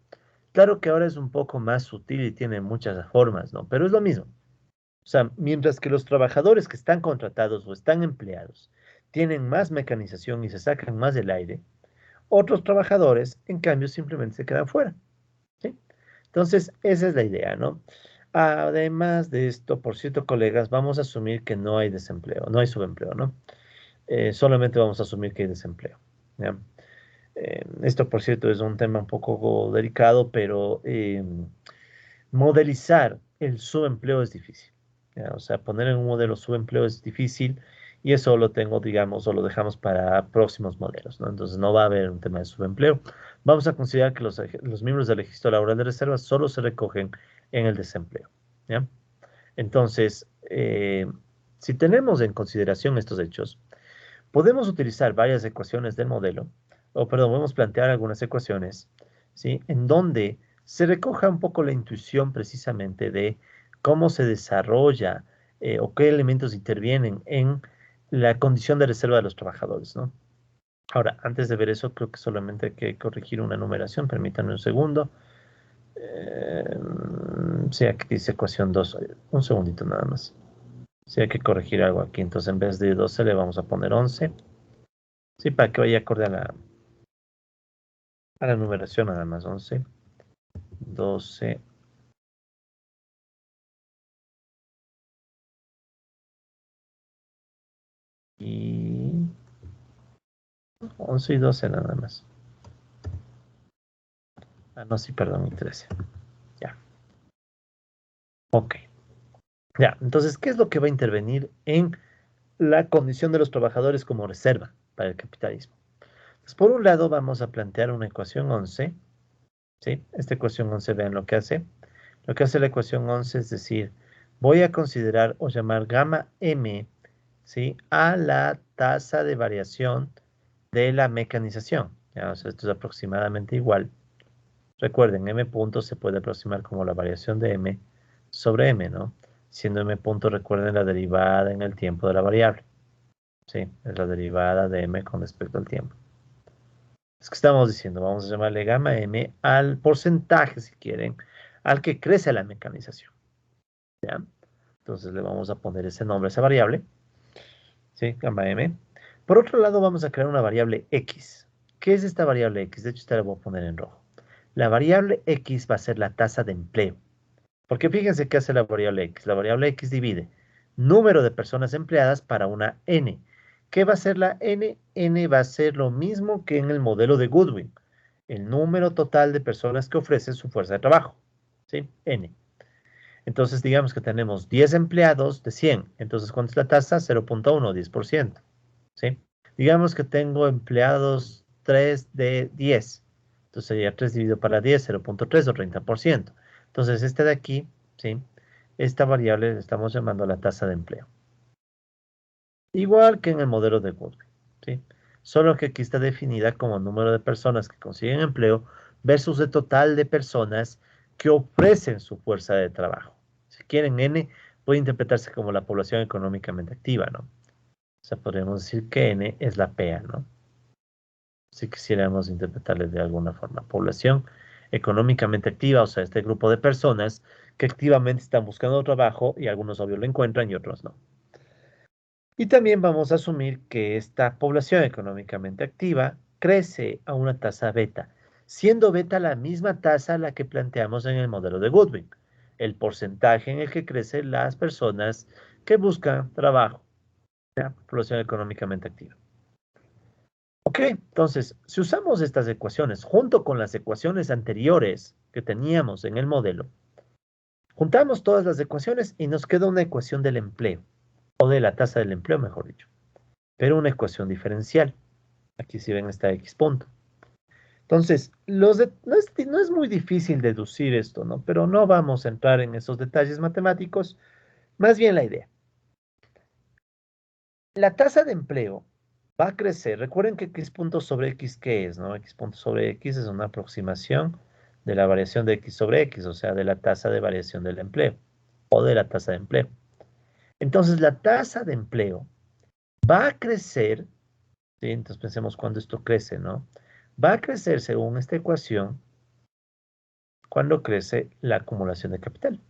Speaker 1: Claro que ahora es un poco más sutil y tiene muchas formas, ¿no? Pero es lo mismo. O sea, mientras que los trabajadores que están contratados o están empleados tienen más mecanización y se sacan más del aire, otros trabajadores, en cambio, simplemente se quedan fuera. ¿Sí? Entonces, esa es la idea, ¿no? Además de esto, por cierto, colegas, vamos a asumir que no hay desempleo, no hay subempleo, ¿no? Solamente vamos a asumir que hay desempleo. ¿Ya? Esto, por cierto, es un tema un poco delicado, pero modelizar el subempleo es difícil. ¿Ya? O sea, poner en un modelo subempleo es difícil y eso lo tengo, digamos, o lo dejamos para próximos modelos, ¿no? Entonces no va a haber un tema de subempleo. Vamos a considerar que los miembros del registro laboral de reserva solo se recogen en el desempleo. ¿Ya? Entonces, si tenemos en consideración estos hechos, podemos utilizar varias ecuaciones del modelo, o perdón, podemos plantear algunas ecuaciones, ¿sí? En donde se recoja un poco la intuición precisamente de cómo se desarrolla o qué elementos intervienen en la condición de reserva de los trabajadores, ¿no? Ahora, antes de ver eso, creo que solamente hay que corregir una numeración, permítanme un segundo. Eh, sí, aquí dice ecuación 2. Un segundito nada más. Sí, hay que corregir algo aquí, entonces en vez de 12 le vamos a poner 11. Sí, para que vaya acorde a a la numeración nada más, 11, 12, y 11 y 12 nada más. Ah, no, sí, perdón, y 13. Ya, ok. Ya, entonces, ¿qué es lo que va a intervenir en la condición de los trabajadores como reserva para el capitalismo? Pues por un lado, vamos a plantear una ecuación 11, ¿sí? Esta ecuación 11, vean lo que hace. Lo que hace la ecuación 11 es decir, voy a considerar o llamar gamma m, ¿sí? A la tasa de variación de la mecanización. Ya, o sea, esto es aproximadamente igual. Recuerden, m punto se puede aproximar como la variación de m sobre m, ¿no? Siendo m punto, recuerden la derivada en el tiempo de la variable. Sí, es la derivada de m con respecto al tiempo. Es que estamos diciendo, vamos a llamarle gamma m al porcentaje, si quieren, al que crece la mecanización. ¿Ya? Entonces le vamos a poner ese nombre a esa variable, ¿sí? Gamma m. Por otro lado, vamos a crear una variable x. ¿Qué es esta variable x? De hecho, esta la voy a poner en rojo. La variable x va a ser la tasa de empleo. Porque fíjense qué hace la variable x. La variable x divide número de personas empleadas para una n. ¿Qué va a ser la n? N va a ser lo mismo que en el modelo de Goodwin. El número total de personas que ofrecen su fuerza de trabajo. ¿Sí? N. Entonces, digamos que tenemos 10 empleados de 100. Entonces, ¿cuánto es la tasa? 0.1, 10%. ¿Sí? Digamos que tengo empleados 3 de 10. Entonces sería 3 dividido para 10, 0.3 o 30%. Entonces, este de aquí, ¿sí? Esta variable le estamos llamando la tasa de empleo. Igual que en el modelo de Goodwin, ¿sí? Solo que aquí está definida como el número de personas que consiguen empleo versus el total de personas que ofrecen su fuerza de trabajo. Si quieren, N puede interpretarse como la población económicamente activa, ¿no? O sea, podríamos decir que N es la PEA, ¿no? Si quisiéramos interpretarle de alguna forma. Población económicamente activa, o sea, este grupo de personas que activamente están buscando trabajo y algunos obvio lo encuentran y otros no. Y también vamos a asumir que esta población económicamente activa crece a una tasa beta, siendo beta la misma tasa a la que planteamos en el modelo de Goodwin, el porcentaje en el que crecen las personas que buscan trabajo, ¿ya? Población económicamente activa. Ok, entonces, si usamos estas ecuaciones junto con las ecuaciones anteriores que teníamos en el modelo, juntamos todas las ecuaciones y nos queda una ecuación del empleo, o de la tasa del empleo, mejor dicho, pero una ecuación diferencial. Aquí sí ven está X punto. Entonces, no es muy difícil deducir esto, ¿no? Pero no vamos a entrar en esos detalles matemáticos, más bien la idea. La tasa de empleo va a crecer. Recuerden que X punto sobre X, ¿qué es, no? X punto sobre X es una aproximación de la variación de X sobre X, o sea, de la tasa de variación del empleo o de la tasa de empleo. Entonces, la tasa de empleo va a crecer, ¿sí? Entonces, pensemos cuando esto crece, ¿no? Va a crecer según esta ecuación cuando crece la acumulación de capital,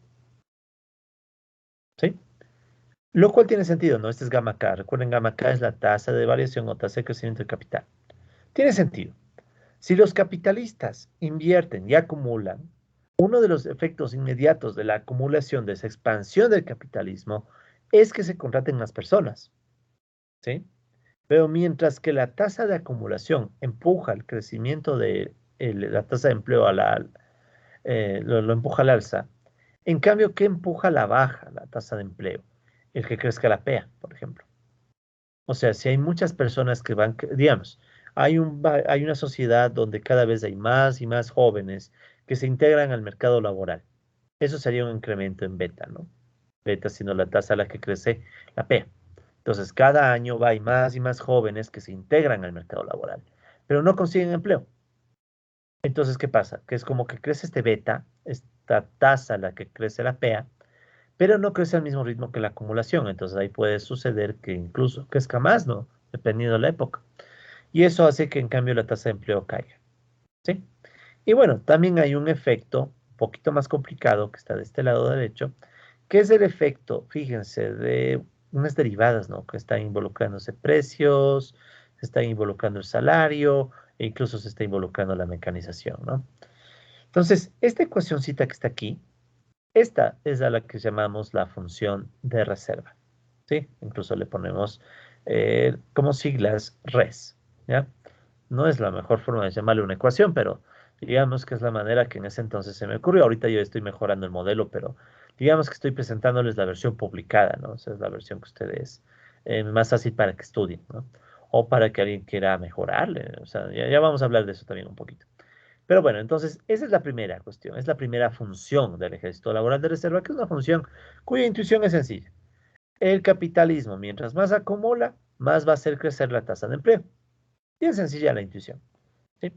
Speaker 1: ¿sí? Lo cual tiene sentido, ¿no? Este es gamma K. Recuerden, gamma K es la tasa de variación o tasa de crecimiento del capital. Tiene sentido. Si los capitalistas invierten y acumulan, uno de los efectos inmediatos de la acumulación, de esa expansión del capitalismo, es que se contraten más personas, ¿sí? Pero mientras que la tasa de acumulación empuja el crecimiento de la tasa de empleo lo empuja al alza, en cambio, ¿qué empuja a la baja la tasa de empleo? El que crezca la PEA, por ejemplo. O sea, si hay muchas personas que van, digamos, hay una sociedad donde cada vez hay más y más jóvenes que se integran al mercado laboral. Eso sería un incremento en beta, ¿no? Beta siendo la tasa a la que crece la P. Entonces, cada año va hay más y más jóvenes que se integran al mercado laboral, pero no consiguen empleo. Entonces, ¿qué pasa? Que es como que crece este beta, esta tasa a la que crece la PEA, pero no crece al mismo ritmo que la acumulación. Entonces ahí puede suceder que incluso crezca más, ¿no? Dependiendo de la época. Y eso hace que en cambio la tasa de empleo caiga, ¿sí? Y bueno, también hay un efecto un poquito más complicado que está de este lado derecho, que es el efecto, fíjense, de unas derivadas, ¿no? Que están involucrándose precios, se están involucrando el salario, e incluso se está involucrando la mecanización, ¿no? Entonces, esta ecuacióncita que está aquí, esta es a la que llamamos la función de reserva, ¿sí? Incluso le ponemos como siglas res, ¿ya? No es la mejor forma de llamarle una ecuación, pero digamos que es la manera que en ese entonces se me ocurrió. Ahorita yo estoy mejorando el modelo, pero digamos que estoy presentándoles la versión publicada, ¿no? O sea, es la versión que ustedes más fácil para que estudien, ¿no? O para que alguien quiera mejorarle. O sea, ya vamos a hablar de eso también un poquito. Pero bueno, entonces esa es la primera cuestión, es la primera función del ejército laboral de reserva, que es una función cuya intuición es sencilla. El capitalismo, mientras más acumula, más va a hacer crecer la tasa de empleo. Bien sencilla la intuición, ¿sí?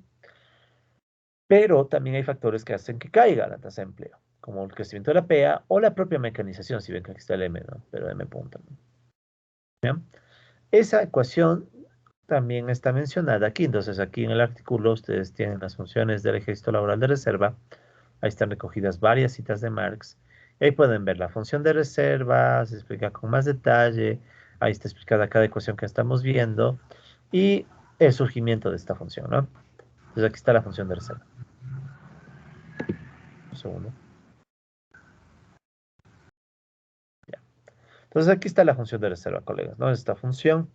Speaker 1: Pero también hay factores que hacen que caiga la tasa de empleo, como el crecimiento de la PEA o la propia mecanización, si ven que aquí está el M, ¿no? Pero M punto, ¿no? ¿Bien? Esa ecuación también está mencionada aquí, entonces aquí en el artículo ustedes tienen las funciones del ejército laboral de reserva. Ahí están recogidas varias citas de Marx. Y ahí pueden ver la función de reserva, se explica con más detalle. Ahí está explicada cada ecuación que estamos viendo y el surgimiento de esta función, ¿no? Entonces aquí está la función de reserva. Un segundo. Ya. Entonces aquí está la función de reserva, colegas, ¿no? Esta función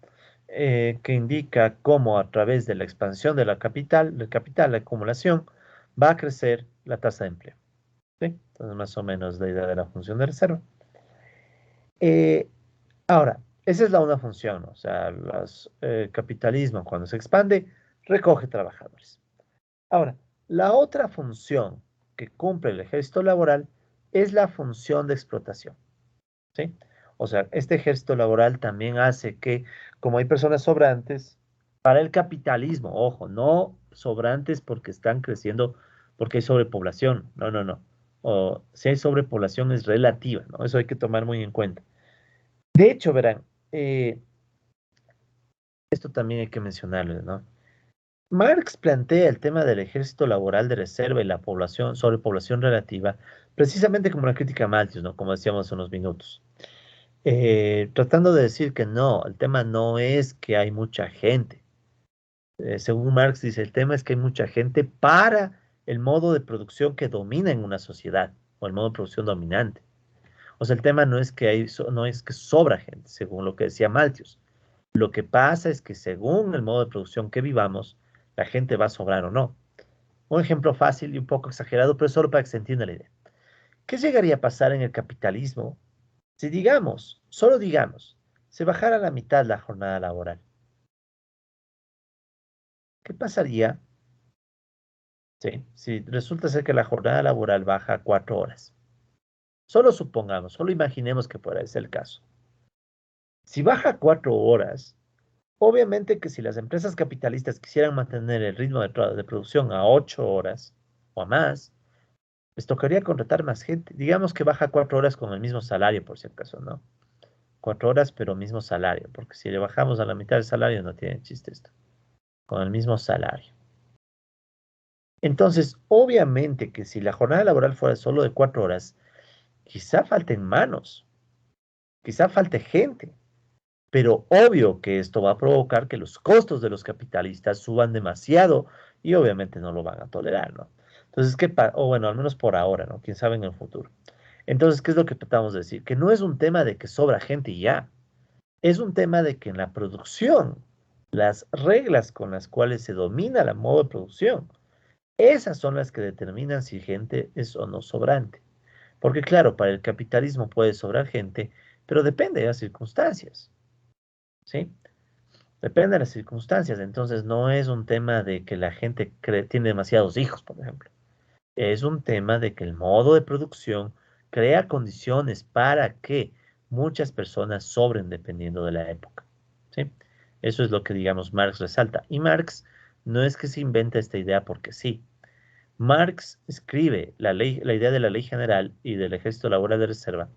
Speaker 1: que indica cómo a través de la expansión de la capital, la acumulación, va a crecer la tasa de empleo. ¿Sí? Entonces más o menos la idea de la función de reserva. Eh, Ahora, esa es la una función, ¿no? O sea, el capitalismo cuando se expande, recoge trabajadores. Ahora, la otra función que cumple el ejército laboral es la función de explotación, ¿sí? O sea, este ejército laboral también hace que, como hay personas sobrantes, para el capitalismo, ojo, no sobrantes porque están creciendo, porque hay sobrepoblación, no, no, no. O si hay sobrepoblación es relativa, ¿no? Eso hay que tomar muy en cuenta. De hecho, verán, eh, esto también hay que mencionarlo, ¿no? Marx plantea el tema del ejército laboral de reserva y la población, sobrepoblación relativa, precisamente como una crítica a Malthus, ¿no? Como decíamos hace unos minutos. Tratando de decir que no, el tema no es que hay mucha gente. Según Marx dice, el tema es que hay mucha gente para el modo de producción que domina en una sociedad, o el modo de producción dominante. O sea, el tema no es que no es que sobra gente, según lo que decía Malthus. Lo que pasa es que según el modo de producción que vivamos, la gente va a sobrar o no. Un ejemplo fácil y un poco exagerado, pero solo para que se entienda la idea. ¿Qué llegaría a pasar en el capitalismo si digamos, solo digamos, se bajara a la mitad la jornada laboral? ¿Qué pasaría, sí, si resulta ser que la jornada laboral baja a 4 horas? Solo supongamos, solo imaginemos que fuera ese el caso. Si baja a 4 horas, obviamente que si las empresas capitalistas quisieran mantener el ritmo de producción a 8 horas o a más, les tocaría contratar más gente. Digamos que baja 4 horas con el mismo salario, por si acaso, ¿no? 4 horas, pero mismo salario, porque si le bajamos a la mitad del salario no tiene chiste esto. Con el mismo salario. Entonces, obviamente que si la jornada laboral fuera solo de 4 horas, quizá falten manos, quizá falte gente. Pero obvio que esto va a provocar que los costos de los capitalistas suban demasiado y obviamente no lo van a tolerar, ¿no? Entonces, o bueno, al menos por ahora, ¿no? Quién sabe en el futuro. Entonces, ¿qué es lo que tratamos de decir? Que no es un tema de que sobra gente y ya. Es un tema de que en la producción, las reglas con las cuales se domina la modo de producción, esas son las que determinan si gente es o no sobrante. Porque claro, para el capitalismo puede sobrar gente, pero depende de las circunstancias, ¿sí? Depende de las circunstancias, entonces no es un tema de que la gente tiene demasiados hijos, por ejemplo. Es un tema de que el modo de producción crea condiciones para que muchas personas sobren dependiendo de la época. ¿Sí? Eso es lo que, digamos, Marx resalta. Y Marx no es que se inventa esta idea porque sí. Marx escribe la idea de la ley general y del ejército laboral de reserva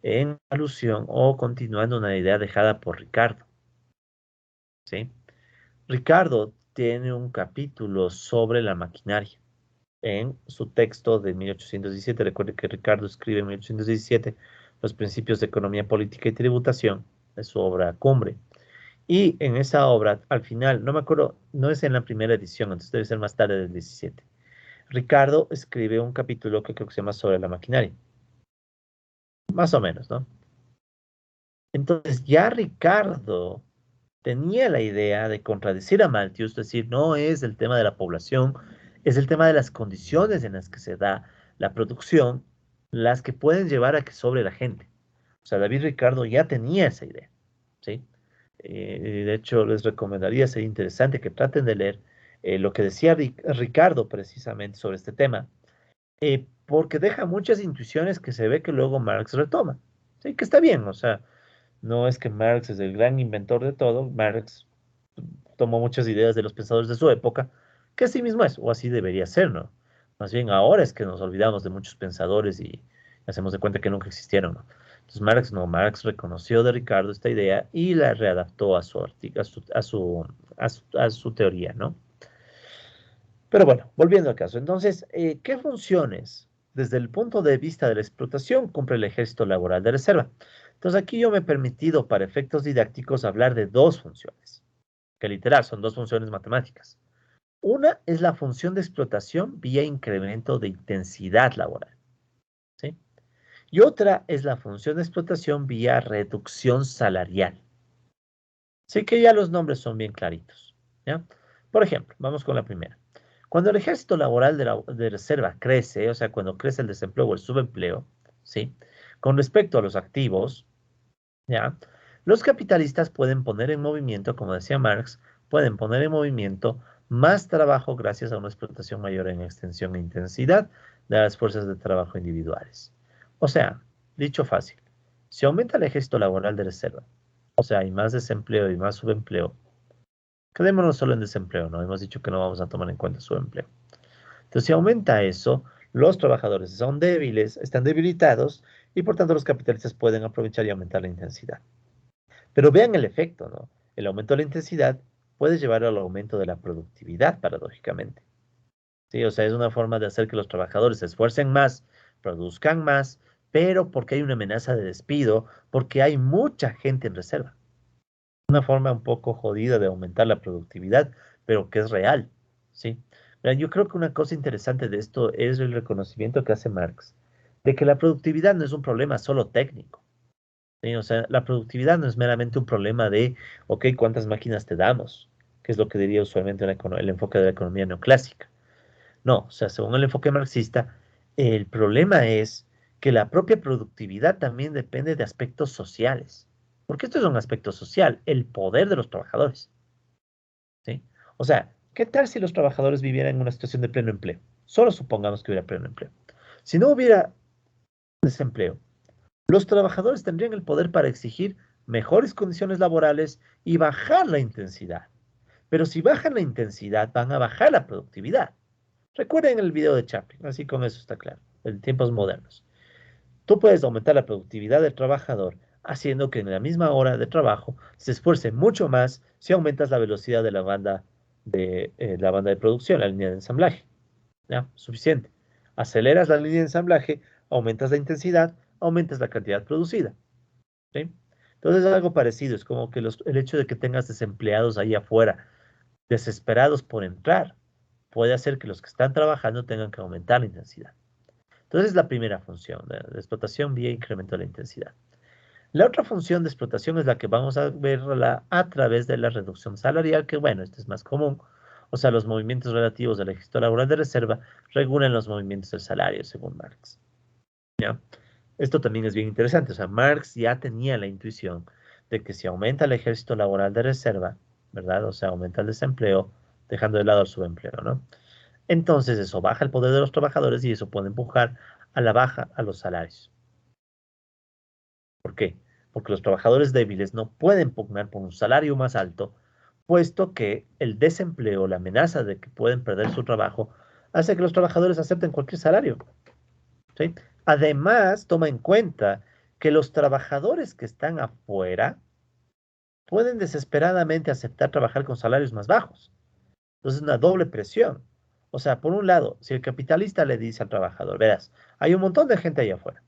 Speaker 1: en alusión o continuando una idea dejada por Ricardo. ¿Sí? Ricardo tiene un capítulo sobre la maquinaria en su texto de 1817. Recuerde que Ricardo escribe en 1817 los principios de economía política y tributación, es su obra cumbre. Y en esa obra, al final, no me acuerdo, no es en la primera edición, entonces debe ser más tarde del 17. Ricardo escribe un capítulo que creo que se llama Sobre la maquinaria, más o menos, ¿no? Entonces ya Ricardo tenía la idea de contradecir a Malthus, es decir, no es el tema de la población, es el tema de las condiciones en las que se da la producción, las que pueden llevar a que sobre la gente. O sea, David Ricardo ya tenía esa idea, ¿sí? De hecho, les recomendaría, sería interesante que traten de leer lo que decía Ricardo precisamente sobre este tema, porque deja muchas intuiciones que se ve que luego Marx retoma, ¿sí? Que está bien, o sea, no es que Marx es el gran inventor de todo, Marx tomó muchas ideas de los pensadores de su época, que así mismo es, o así debería ser, ¿no? Más bien ahora es que nos olvidamos de muchos pensadores y hacemos de cuenta que nunca existieron, ¿no? Entonces Marx no, Marx reconoció de Ricardo esta idea y la readaptó a su, a su teoría, ¿no? Pero bueno, volviendo al caso, entonces, ¿qué funciones desde el punto de vista de la explotación cumple el ejército laboral de reserva? Entonces aquí yo me he permitido para efectos didácticos hablar de dos funciones, que literal son dos funciones matemáticas. Una es la función de explotación vía incremento de intensidad laboral, ¿sí? Y otra es la función de explotación vía reducción salarial. Sí que ya los nombres son bien claritos, ¿ya? Por ejemplo, vamos con la primera. Cuando el ejército laboral de reserva crece, o sea, cuando crece el desempleo o el subempleo, ¿sí? Con respecto a los activos, ¿ya? Los capitalistas pueden poner en movimiento, como decía Marx, pueden poner en movimiento más trabajo gracias a una explotación mayor en extensión e intensidad de las fuerzas de trabajo individuales. O sea, dicho fácil, si aumenta el ejército laboral de reserva, o sea, hay más desempleo y más subempleo, quedémonos solo en desempleo, ¿no? Hemos dicho que no vamos a tomar en cuenta subempleo. Entonces, si aumenta eso, los trabajadores son débiles, están debilitados y por tanto los capitalistas pueden aprovechar y aumentar la intensidad. Pero vean el efecto, ¿no? El aumento de la intensidad puede llevar al aumento de la productividad, paradójicamente. Sí, o sea, es una forma de hacer que los trabajadores se esfuercen más, produzcan más, pero porque hay una amenaza de despido, porque hay mucha gente en reserva. Una forma un poco jodida de aumentar la productividad, pero que es real, ¿sí? Mira, yo creo que una cosa interesante de esto es el reconocimiento que hace Marx, de que la productividad no es un problema solo técnico. ¿Sí? O sea, la productividad no es meramente un problema de, ok, ¿cuántas máquinas te damos? Que es lo que diría usualmente el enfoque de la economía neoclásica. No, o sea, según el enfoque marxista, el problema es que la propia productividad también depende de aspectos sociales. Porque esto es un aspecto social, el poder de los trabajadores. ¿Sí? O sea, ¿qué tal si los trabajadores vivieran en una situación de pleno empleo? Solo supongamos que hubiera pleno empleo. Si no hubiera desempleo, los trabajadores tendrían el poder para exigir mejores condiciones laborales y bajar la intensidad. Pero si bajan la intensidad, van a bajar la productividad. Recuerden el video de Chaplin, así con eso está claro, en tiempos modernos. Tú puedes aumentar la productividad del trabajador haciendo que en la misma hora de trabajo se esfuerce mucho más si aumentas la velocidad de la banda de producción, la línea de ensamblaje. ¿Ya? Suficiente. Aceleras la línea de ensamblaje, aumentas la intensidad, aumentas la cantidad producida. ¿Sí? Entonces es algo parecido, es como que el hecho de que tengas desempleados ahí afuera, desesperados por entrar, puede hacer que los que están trabajando tengan que aumentar la intensidad. Entonces es la primera función de explotación vía incremento de la intensidad. La otra función de explotación es la que vamos a verla a través de la reducción salarial, que bueno, esto es más común. O sea, los movimientos relativos del ejército laboral de reserva regulan los movimientos del salario, según Marx. ¿Ya? Esto también es bien interesante. O sea, Marx ya tenía la intuición de que si aumenta el ejército laboral de reserva, ¿verdad? O sea, aumenta el desempleo, dejando de lado el subempleo, ¿no? Entonces eso baja el poder de los trabajadores y eso puede empujar a la baja a los salarios. ¿Por qué? Porque los trabajadores débiles no pueden pugnar por un salario más alto, puesto que el desempleo, la amenaza de que pueden perder su trabajo, hace que los trabajadores acepten cualquier salario. ¿Sí? Además, toma en cuenta que los trabajadores que están afuera pueden desesperadamente aceptar trabajar con salarios más bajos. Entonces, una doble presión. O sea, por un lado, si el capitalista le dice al trabajador, verás, hay un montón de gente ahí afuera.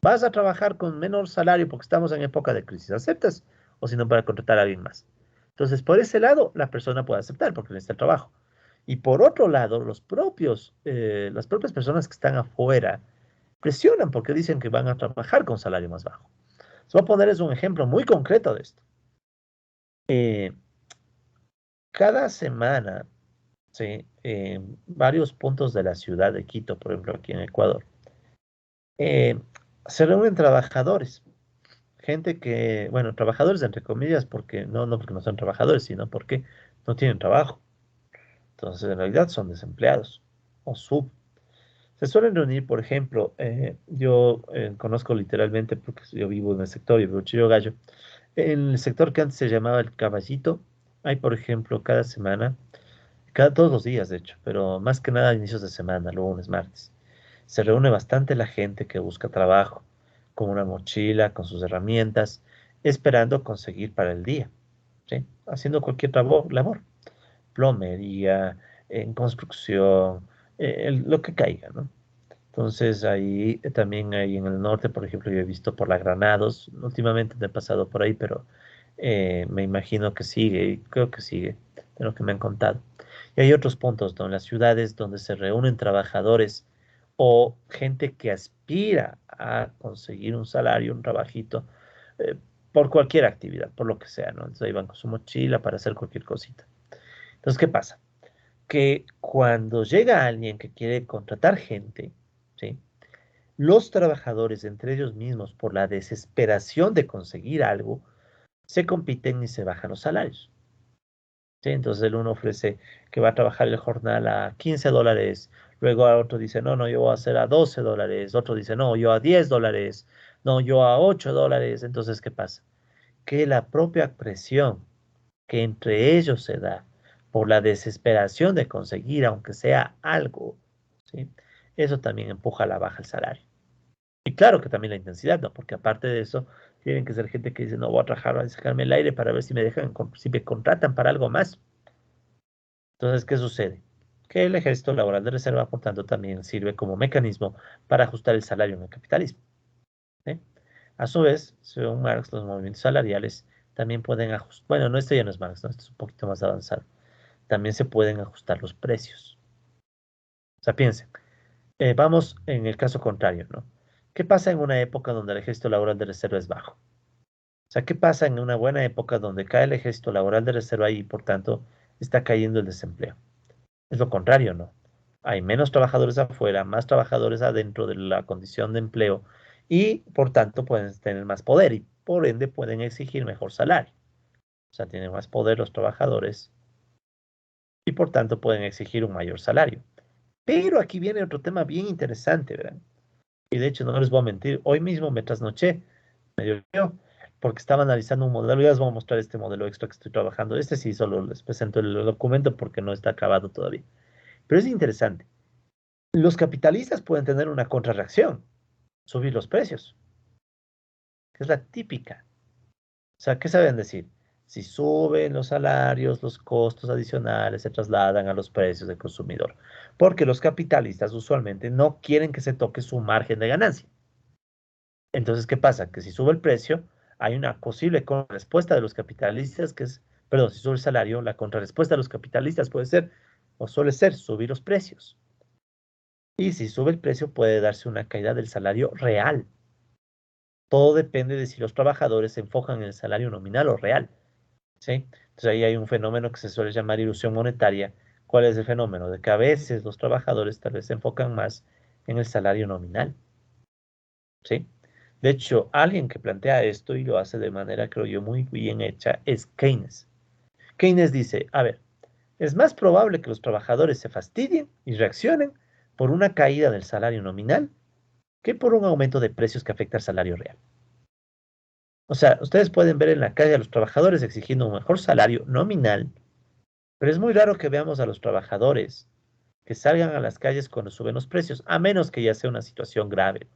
Speaker 1: Vas a trabajar con menor salario porque estamos en época de crisis. ¿Aceptas? O si no, para contratar a alguien más. Entonces, por ese lado, la persona puede aceptar porque necesita el trabajo. Y por otro lado, las propias personas que están afuera presionan porque dicen que van a trabajar con salario más bajo. Les voy a ponerles un ejemplo muy concreto de esto. Eh, Cada semana, ¿sí? En varios puntos de la ciudad de Quito, por ejemplo, aquí en Ecuador, eh, se reúnen trabajadores, gente que, bueno, trabajadores entre comillas, porque no porque no son trabajadores, sino porque no tienen trabajo. Entonces, en realidad son desempleados o sub. Se suelen reunir, por ejemplo, yo conozco literalmente, porque yo vivo en el sector, yo vivo en Chillo Gallo, en el sector que antes se llamaba el Caballito, hay, por ejemplo, cada semana, todos los días, de hecho, pero más que nada a inicios de semana, lunes, martes. Se reúne bastante la gente que busca trabajo, con una mochila, con sus herramientas, esperando conseguir para el día, ¿sí? Haciendo cualquier labor, plomería, en construcción, lo que caiga, ¿no? Entonces ahí también hay en el norte, por ejemplo, yo he visto por la Granados, últimamente no he pasado por ahí, pero me imagino que sigue, y creo que sigue, de lo que me han contado. Y hay otros puntos, ¿no? En las ciudades donde se reúnen trabajadores o gente que aspira a conseguir un salario, un trabajito, eh, por cualquier actividad, por lo que sea, ¿no? Entonces ahí van con su mochila para hacer cualquier cosita. Entonces, ¿qué pasa? Que cuando llega alguien que quiere contratar gente, ¿sí? Los trabajadores entre ellos mismos, por la desesperación de conseguir algo, se compiten y se bajan los salarios. ¿Sí? Entonces el uno ofrece que va a trabajar el jornal a $15, luego a otro dice, no, yo voy a hacer a $12, otro dice, no, yo a $10, no, yo a $8. Entonces, ¿qué pasa? Que la propia presión que entre ellos se da por la desesperación de conseguir, aunque sea algo, ¿sí? Eso también empuja a la baja el salario. Y claro que también la intensidad, ¿no? Porque aparte de eso, tienen que ser gente que dice, no, voy a trabajar, voy a sacarme el aire para ver si me dejan, si me contratan para algo más. Entonces, ¿qué sucede? Que el ejército laboral de reserva, por tanto, también sirve como mecanismo para ajustar el salario en el capitalismo, ¿sí? A su vez, según Marx, los movimientos salariales también pueden ajustar, bueno, no, esto ya no es Marx, ¿no? Esto es un poquito más avanzado. También se pueden ajustar los precios. O sea, piensen, vamos en el caso contrario, ¿no? ¿Qué pasa en una época donde el ejército laboral de reserva es bajo? O sea, ¿qué pasa en una buena época donde cae el ejército laboral de reserva y por tanto está cayendo el desempleo? Es lo contrario, ¿no? Hay menos trabajadores afuera, más trabajadores adentro de la condición de empleo y por tanto pueden tener más poder y por ende pueden exigir mejor salario. O sea, tienen más poder los trabajadores y por tanto pueden exigir un mayor salario. Pero aquí viene otro tema bien interesante, ¿verdad? Y de hecho, no les voy a mentir, hoy mismo me trasnoché, medio yo, porque estaba analizando un modelo, ya les voy a mostrar este modelo extra que estoy trabajando. Este sí, solo les presento el documento porque no está acabado todavía. Pero es interesante. Los capitalistas pueden tener una contrarreacción, subir los precios, que es la típica. O sea, ¿qué saben decir? Si suben los salarios, los costos adicionales se trasladan a los precios del consumidor, porque los capitalistas usualmente no quieren que se toque su margen de ganancia. Entonces, ¿qué pasa? Que si sube el precio, hay una posible contrarrespuesta de los capitalistas, que es, perdón, si sube el salario, la contrarrespuesta de los capitalistas puede ser, o suele ser, subir los precios. Y si sube el precio, puede darse una caída del salario real. Todo depende de si los trabajadores se enfocan en el salario nominal o real, ¿sí? Entonces ahí hay un fenómeno que se suele llamar ilusión monetaria. ¿Cuál es el fenómeno? De que a veces los trabajadores tal vez se enfocan más en el salario nominal, ¿sí? De hecho, alguien que plantea esto y lo hace de manera, creo yo, muy bien hecha es Keynes. Keynes dice, a ver, es más probable que los trabajadores se fastidien y reaccionen por una caída del salario nominal que por un aumento de precios que afecta al salario real. O sea, ustedes pueden ver en la calle a los trabajadores exigiendo un mejor salario nominal, pero es muy raro que veamos a los trabajadores que salgan a las calles cuando suben los precios, a menos que ya sea una situación grave.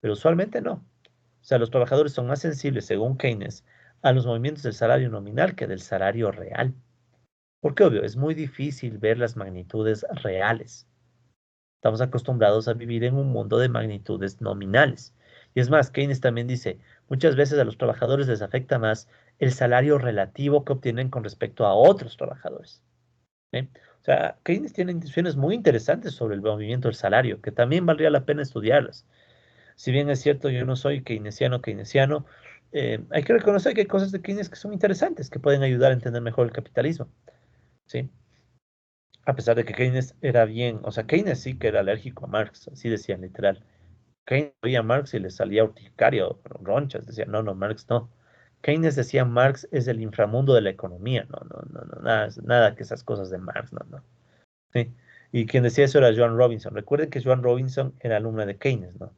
Speaker 1: Pero usualmente no. O sea, los trabajadores son más sensibles, según Keynes, a los movimientos del salario nominal que del salario real. Porque obvio, es muy difícil ver las magnitudes reales. Estamos acostumbrados a vivir en un mundo de magnitudes nominales. Y es más, Keynes también dice, muchas veces a los trabajadores les afecta más el salario relativo que obtienen con respecto a otros trabajadores. ¿Sí? O sea, Keynes tiene intuiciones muy interesantes sobre el movimiento del salario, que también valdría la pena estudiarlas. Si bien es cierto, yo no soy keynesiano, hay que reconocer que hay cosas de Keynes que son interesantes, que pueden ayudar a entender mejor el capitalismo. ¿Sí? A pesar de que Keynes era bien, o sea, Keynes sí que era alérgico a Marx, así decían literal. Keynes oía a Marx y le salía urticaria o ronchas, decía, no, no, Marx no. Keynes decía, Marx es el inframundo de la economía, no, no, no, no, nada, nada que esas cosas de Marx, no, no. ¿Sí? Y quien decía eso era Joan Robinson. Recuerden que Joan Robinson era alumna de Keynes, ¿no?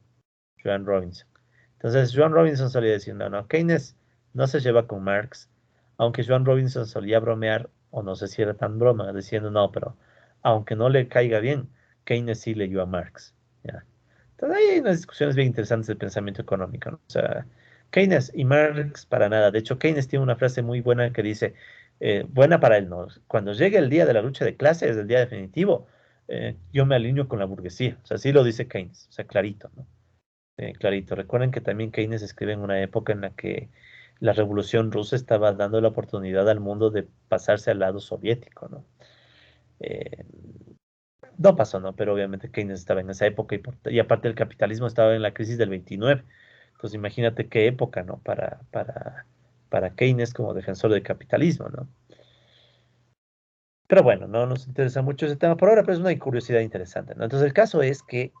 Speaker 1: Joan Robinson. Entonces, Joan Robinson solía decir, no, no, Keynes no se lleva con Marx, aunque Joan Robinson solía bromear, o no sé si era tan broma, diciendo, no, pero aunque no le caiga bien, Keynes sí leyó a Marx. ¿Ya? Entonces, hay unas discusiones bien interesantes del pensamiento económico, ¿no? O sea, Keynes y Marx para nada. De hecho, Keynes tiene una frase muy buena que dice, buena para él, ¿no? Cuando llegue el día de la lucha de clases, el día definitivo, yo me alineo con la burguesía. O sea, así lo dice Keynes, o sea, clarito, ¿no? Clarito. Recuerden que también Keynes escribe en una época en la que la Revolución Rusa estaba dando la oportunidad al mundo de pasarse al lado soviético, ¿no? Eh, no pasó, ¿no? Pero obviamente Keynes estaba en esa época y aparte el capitalismo estaba en la crisis del 29. Entonces imagínate qué época, ¿no? Para Keynes como defensor del capitalismo, ¿no? Pero bueno, no nos interesa mucho ese tema por ahora, pero es una curiosidad interesante, ¿no? Entonces el caso es que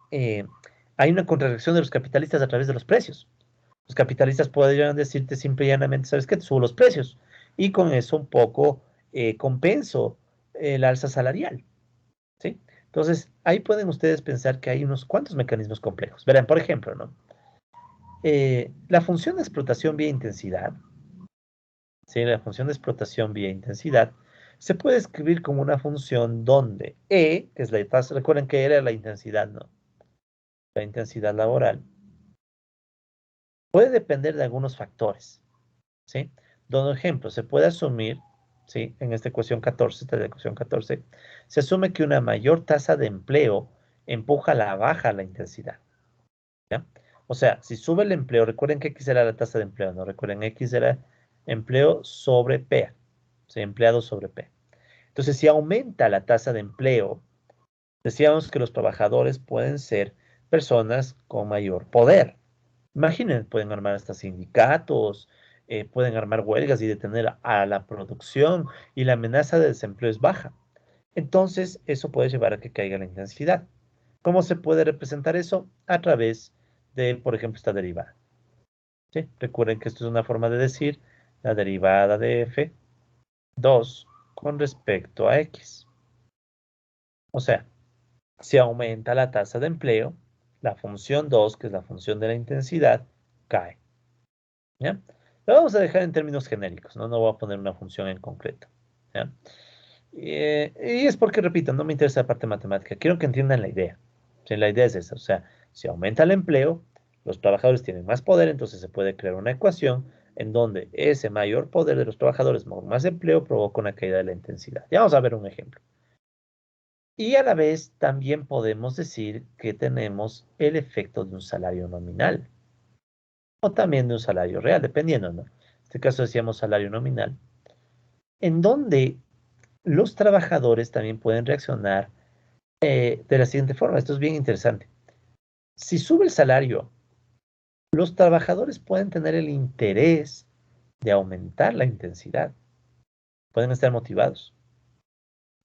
Speaker 1: hay una contrarreacción de los capitalistas a través de los precios. Los capitalistas podrían decirte simple y llanamente, ¿sabes qué? Te subo los precios. Y con eso un poco compenso el alza salarial, ¿sí? Entonces, ahí pueden ustedes pensar que hay unos cuantos mecanismos complejos. Verán, por ejemplo, ¿no? La función de explotación vía intensidad, ¿sí? La función de explotación vía intensidad se puede escribir como una función donde E, que es la tasa, recuerden que era la intensidad, ¿no? La intensidad laboral, puede depender de algunos factores, ¿sí? Donde, ejemplo, se puede asumir, ¿sí? En esta ecuación 14, esta es la ecuación 14, se asume que una mayor tasa de empleo empuja a la baja la intensidad, ¿ya? O sea, si sube el empleo, recuerden que X era la tasa de empleo, ¿no? Recuerden, X era empleo sobre P, ¿sí? Empleado sobre P. Entonces, si aumenta la tasa de empleo, decíamos que los trabajadores pueden ser personas con mayor poder. Imaginen, pueden armar hasta sindicatos, pueden armar huelgas y detener a la producción y la amenaza de desempleo es baja. Entonces, eso puede llevar a que caiga la intensidad. ¿Cómo se puede representar eso? A través de, por ejemplo, esta derivada. ¿Sí? Recuerden que esto es una forma de decir la derivada de f 2 con respecto a x. O sea, si aumenta la tasa de empleo, la función 2, que es la función de la intensidad, cae. ¿Ya? Lo vamos a dejar en términos genéricos, ¿no? No voy a poner una función en concreto. ¿Ya? Y es porque, repito, no me interesa la parte matemática. Quiero que entiendan la idea. ¿Sí? La idea es esa. O sea, si aumenta el empleo, los trabajadores tienen más poder, entonces se puede crear una ecuación en donde ese mayor poder de los trabajadores más empleo provoca una caída de la intensidad. Ya vamos a ver un ejemplo. Y a la vez también podemos decir que tenemos el efecto de un salario nominal o también de un salario real, dependiendo, ¿no? En este caso decíamos salario nominal, en donde los trabajadores también pueden reaccionar de la siguiente forma. Esto es bien interesante. Si sube el salario, los trabajadores pueden tener el interés de aumentar la intensidad, pueden estar motivados,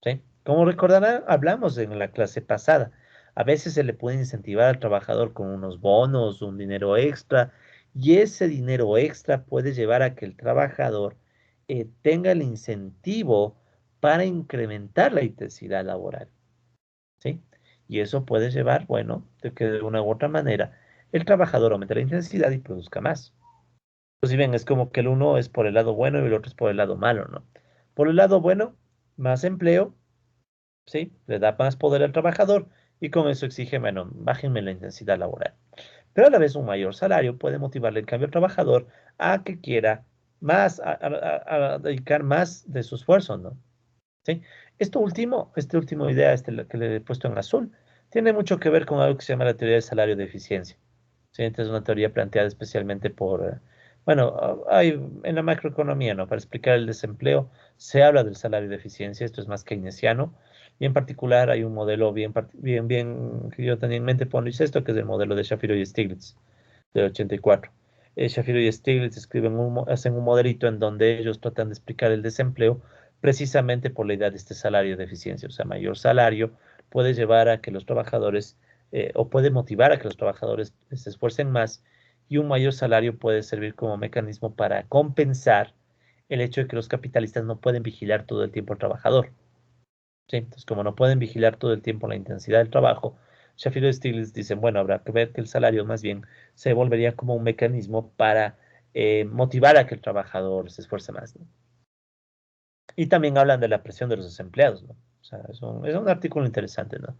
Speaker 1: ¿sí? Como recordarán, hablamos en la clase pasada. A veces se le puede incentivar al trabajador con unos bonos, un dinero extra, y ese dinero extra puede llevar a que el trabajador tenga el incentivo para incrementar la intensidad laboral, ¿sí? Y eso puede llevar, bueno, de que de una u otra manera el trabajador aumente la intensidad y produzca más. Pues si bien es como que el uno es por el lado bueno y el otro es por el lado malo, ¿no? Por el lado bueno, más empleo, ¿sí? Le da más poder al trabajador y con eso exige, bueno, bájenme la intensidad laboral. Pero a la vez un mayor salario puede motivarle en cambio al trabajador a que quiera más, a dedicar más de su esfuerzo, ¿no? ¿Sí? Esta última idea, que le he puesto en azul, tiene mucho que ver con algo que se llama la teoría del salario de eficiencia. ¿Sí? Esta es una teoría planteada especialmente Bueno, hay en la macroeconomía, ¿no? Para explicar el desempleo, se habla del salario de eficiencia, esto es más keynesiano, y en particular hay un modelo bien que yo tenía en mente cuando hice esto, que es el modelo de Shapiro y Stiglitz, del 84. Shapiro y Stiglitz hacen un modelito en donde ellos tratan de explicar el desempleo precisamente por la idea de este salario de eficiencia, o sea, mayor salario puede llevar a que los trabajadores, o puede motivar a que los trabajadores se esfuercen más y un mayor salario puede servir como mecanismo para compensar el hecho de que los capitalistas no pueden vigilar todo el tiempo al trabajador. ¿Sí? Entonces, como no pueden vigilar todo el tiempo la intensidad del trabajo, Shafiro y Stiglitz dicen, bueno, habrá que ver que el salario más bien se volvería como un mecanismo para motivar a que el trabajador se esfuerce más, ¿no? Y también hablan de la presión de los desempleados, ¿no? O sea, es un artículo interesante, ¿no?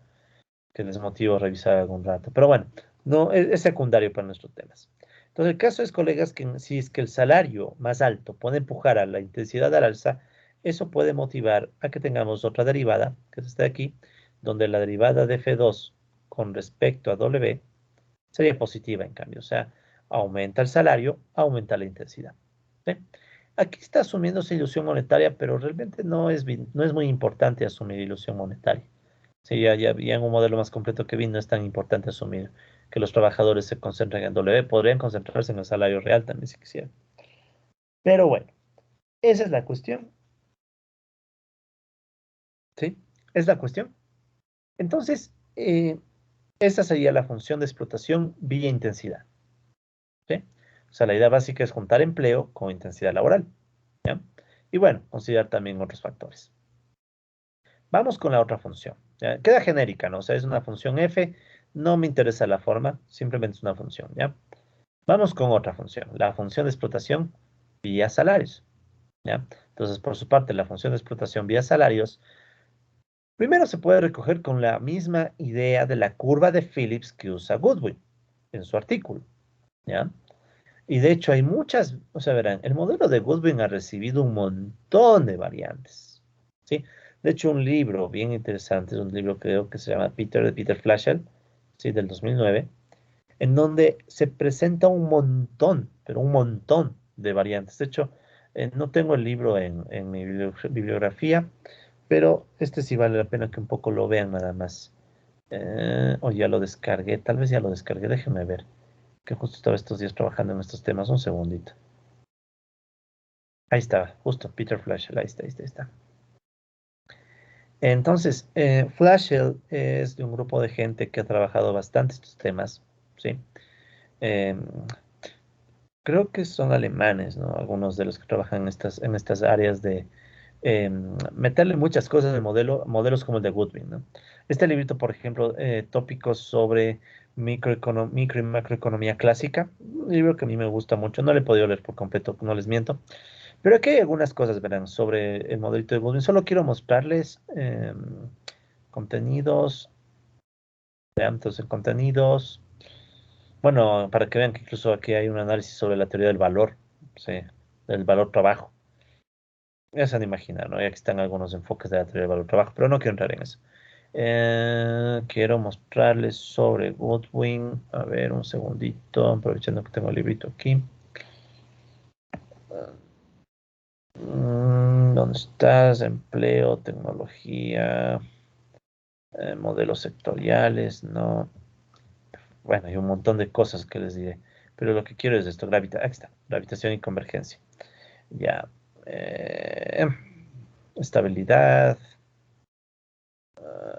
Speaker 1: Que les motivo a revisar algún rato. Pero bueno, no es secundario para nuestros temas. Entonces, el caso es, colegas, que si es que el salario más alto puede empujar a la intensidad al alza, eso puede motivar a que tengamos otra derivada, que es esta de aquí, donde la derivada de F2 con respecto a W sería positiva, en cambio. O sea, aumenta el salario, aumenta la intensidad. ¿Sí? Aquí está asumiéndose ilusión monetaria, pero realmente no es muy importante asumir ilusión monetaria. Sí, ya en un modelo más completo que vi, no es tan importante asumir que los trabajadores se concentren en W, podrían concentrarse en el salario real también si quisieran. Pero bueno, esa es la cuestión, ¿sí? Es la cuestión. Entonces, esa sería la función de explotación vía intensidad, ¿sí? O sea, la idea básica es juntar empleo con intensidad laboral, ¿ya? Y bueno, considerar también otros factores. Vamos con la otra función. ¿Ya? Queda genérica, ¿no? O sea, es una función f, no me interesa la forma, simplemente es una función, ¿ya? Vamos con otra función, la función de explotación vía salarios, ¿ya? Entonces, por su parte, la función de explotación vía salarios, primero se puede recoger con la misma idea de la curva de Phillips que usa Goodwin en su artículo, ¿ya? Y de hecho hay muchas, o sea, verán, el modelo de Goodwin ha recibido un montón de variantes, ¿sí? De hecho, un libro bien interesante, es un libro creo que se llama de Peter Flaschel, ¿sí? Del 2009, en donde se presenta un montón, pero un montón de variantes. De hecho, no tengo el libro en mi bibliografía, pero este sí vale la pena que un poco lo vean nada más. O ya lo descargué, tal vez ya lo descargué, déjenme ver, que justo estaba estos días trabajando en estos temas, un segundito. Ahí está, justo, Peter Flaschel, ahí está. Entonces, Flaschel es de un grupo de gente que ha trabajado bastante estos temas, ¿sí? Em, Creo que son alemanes, ¿no? Algunos de los que trabajan en estas áreas de meterle muchas cosas de modelos como el de Goodwin, ¿no? Este librito, por ejemplo, tópicos sobre micro y macroeconomía clásica, un libro que a mí me gusta mucho, no le he podido leer por completo, no les miento, pero aquí hay algunas cosas, verán, sobre el modelito de Goodwin. Solo quiero mostrarles contenidos, vean, entonces contenidos. Bueno, para que vean que incluso aquí hay un análisis sobre la teoría del valor, sí, del valor trabajo. Ya se han de imaginar, ¿no? Y aquí están algunos enfoques de la teoría del valor trabajo, pero no quiero entrar en eso. Quiero mostrarles sobre Goodwin. A ver, un segundito, aprovechando que tengo el librito aquí. ¿Dónde estás? Empleo, tecnología, modelos sectoriales, no. Bueno, hay un montón de cosas que les diré, pero lo que quiero es esto, aquí está, gravitación y convergencia. Ya. eh, Estabilidad.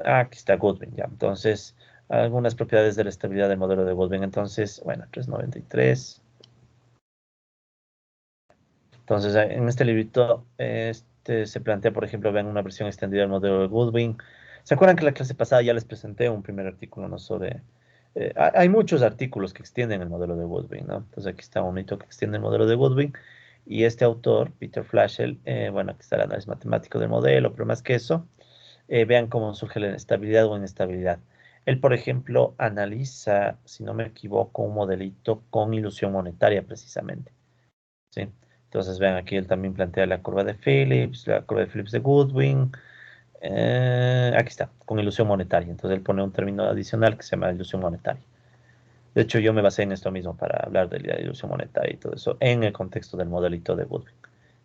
Speaker 1: Aquí está Goodwin, ya. Entonces, algunas propiedades de la estabilidad del modelo de Goodwin. Entonces, bueno, 393. Entonces, en este librito, se plantea, por ejemplo, vean una versión extendida del modelo de Goodwin. ¿Se acuerdan que la clase pasada ya les presenté un primer artículo, ¿no? Sobre... hay muchos artículos que extienden el modelo de Goodwin, ¿no? Entonces, aquí está un hito que extiende el modelo de Goodwin. Y este autor, Peter Flaschel, bueno, aquí está el análisis matemático del modelo, pero más que eso, vean cómo surge la estabilidad o inestabilidad. Él, por ejemplo, analiza, si no me equivoco, un modelito con ilusión monetaria precisamente, ¿sí? Entonces, vean, aquí él también plantea la curva de Phillips de Goodwin. Aquí está, con ilusión monetaria. Entonces, él pone un término adicional que se llama ilusión monetaria. De hecho, yo me basé en esto mismo para hablar de la ilusión monetaria y todo eso en el contexto del modelito de Woodring,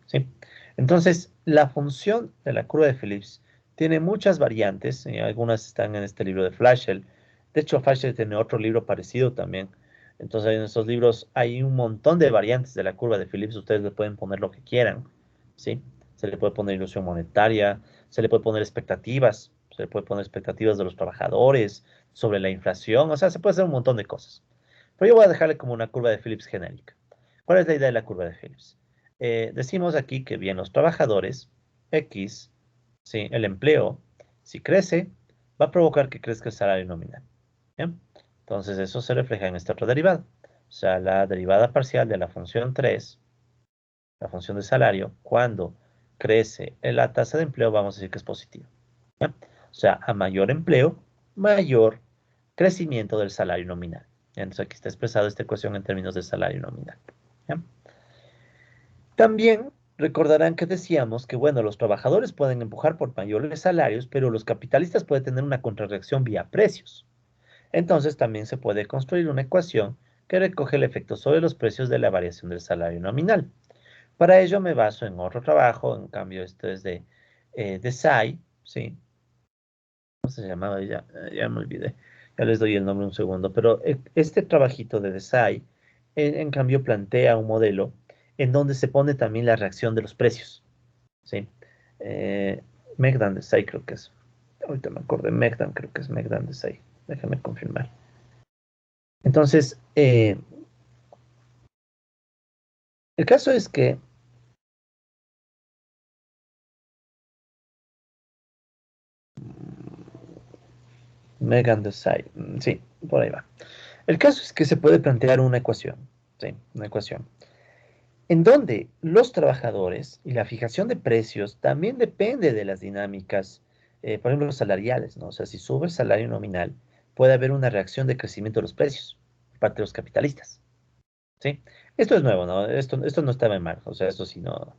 Speaker 1: ¿sí? Entonces, la función de la curva de Phillips tiene muchas variantes, y algunas están en este libro de Flaschel. De hecho, Flaschel tiene otro libro parecido también. Entonces, en estos libros hay un montón de variantes de la curva de Phillips. Ustedes le pueden poner lo que quieran, ¿sí? Se le puede poner ilusión monetaria, se le puede poner expectativas, se le puede poner expectativas de los trabajadores, sobre la inflación, o sea, se puede hacer un montón de cosas. Pero yo voy a dejarle como una curva de Phillips genérica. ¿Cuál es la idea de la curva de Phillips? Decimos aquí que bien los trabajadores, X, ¿sí? El empleo, si crece, va a provocar que crezca el salario nominal. ¿Bien? Entonces eso se refleja en esta otra derivada. O sea, la derivada parcial de la función 3, la función de salario, cuando crece la tasa de empleo, vamos a decir que es positiva. ¿Ya? O sea, a mayor empleo, mayor crecimiento del salario nominal. Entonces aquí está expresado esta ecuación en términos de salario nominal. ¿Ya? También recordarán que decíamos que, bueno, los trabajadores pueden empujar por mayores salarios, pero los capitalistas pueden tener una contrarreacción vía precios. Entonces también se puede construir una ecuación que recoge el efecto sobre los precios de la variación del salario nominal. Para ello me baso en otro trabajo, en cambio esto es de Say, ¿sí? ¿Cómo se llamaba? Ya me olvidé. Ya les doy el nombre un segundo. Pero este trabajito de Desai, en cambio, plantea un modelo en donde se pone también la reacción de los precios. ¿Sí? Eh, Megdan Desai creo que es. Ahorita me acordé. Megdan creo que es Megdan Desai. Déjame confirmar. Entonces, el caso es que Megan Desai, sí, por ahí va. El caso es que se puede plantear una ecuación. Sí, una ecuación en donde los trabajadores y la fijación de precios también depende de las dinámicas, por ejemplo, los salariales, ¿no? O sea, si sube el salario nominal, puede haber una reacción de crecimiento de los precios por parte de los capitalistas, ¿sí? Esto es nuevo, ¿no? Esto no estaba en mal, o sea, esto sí, no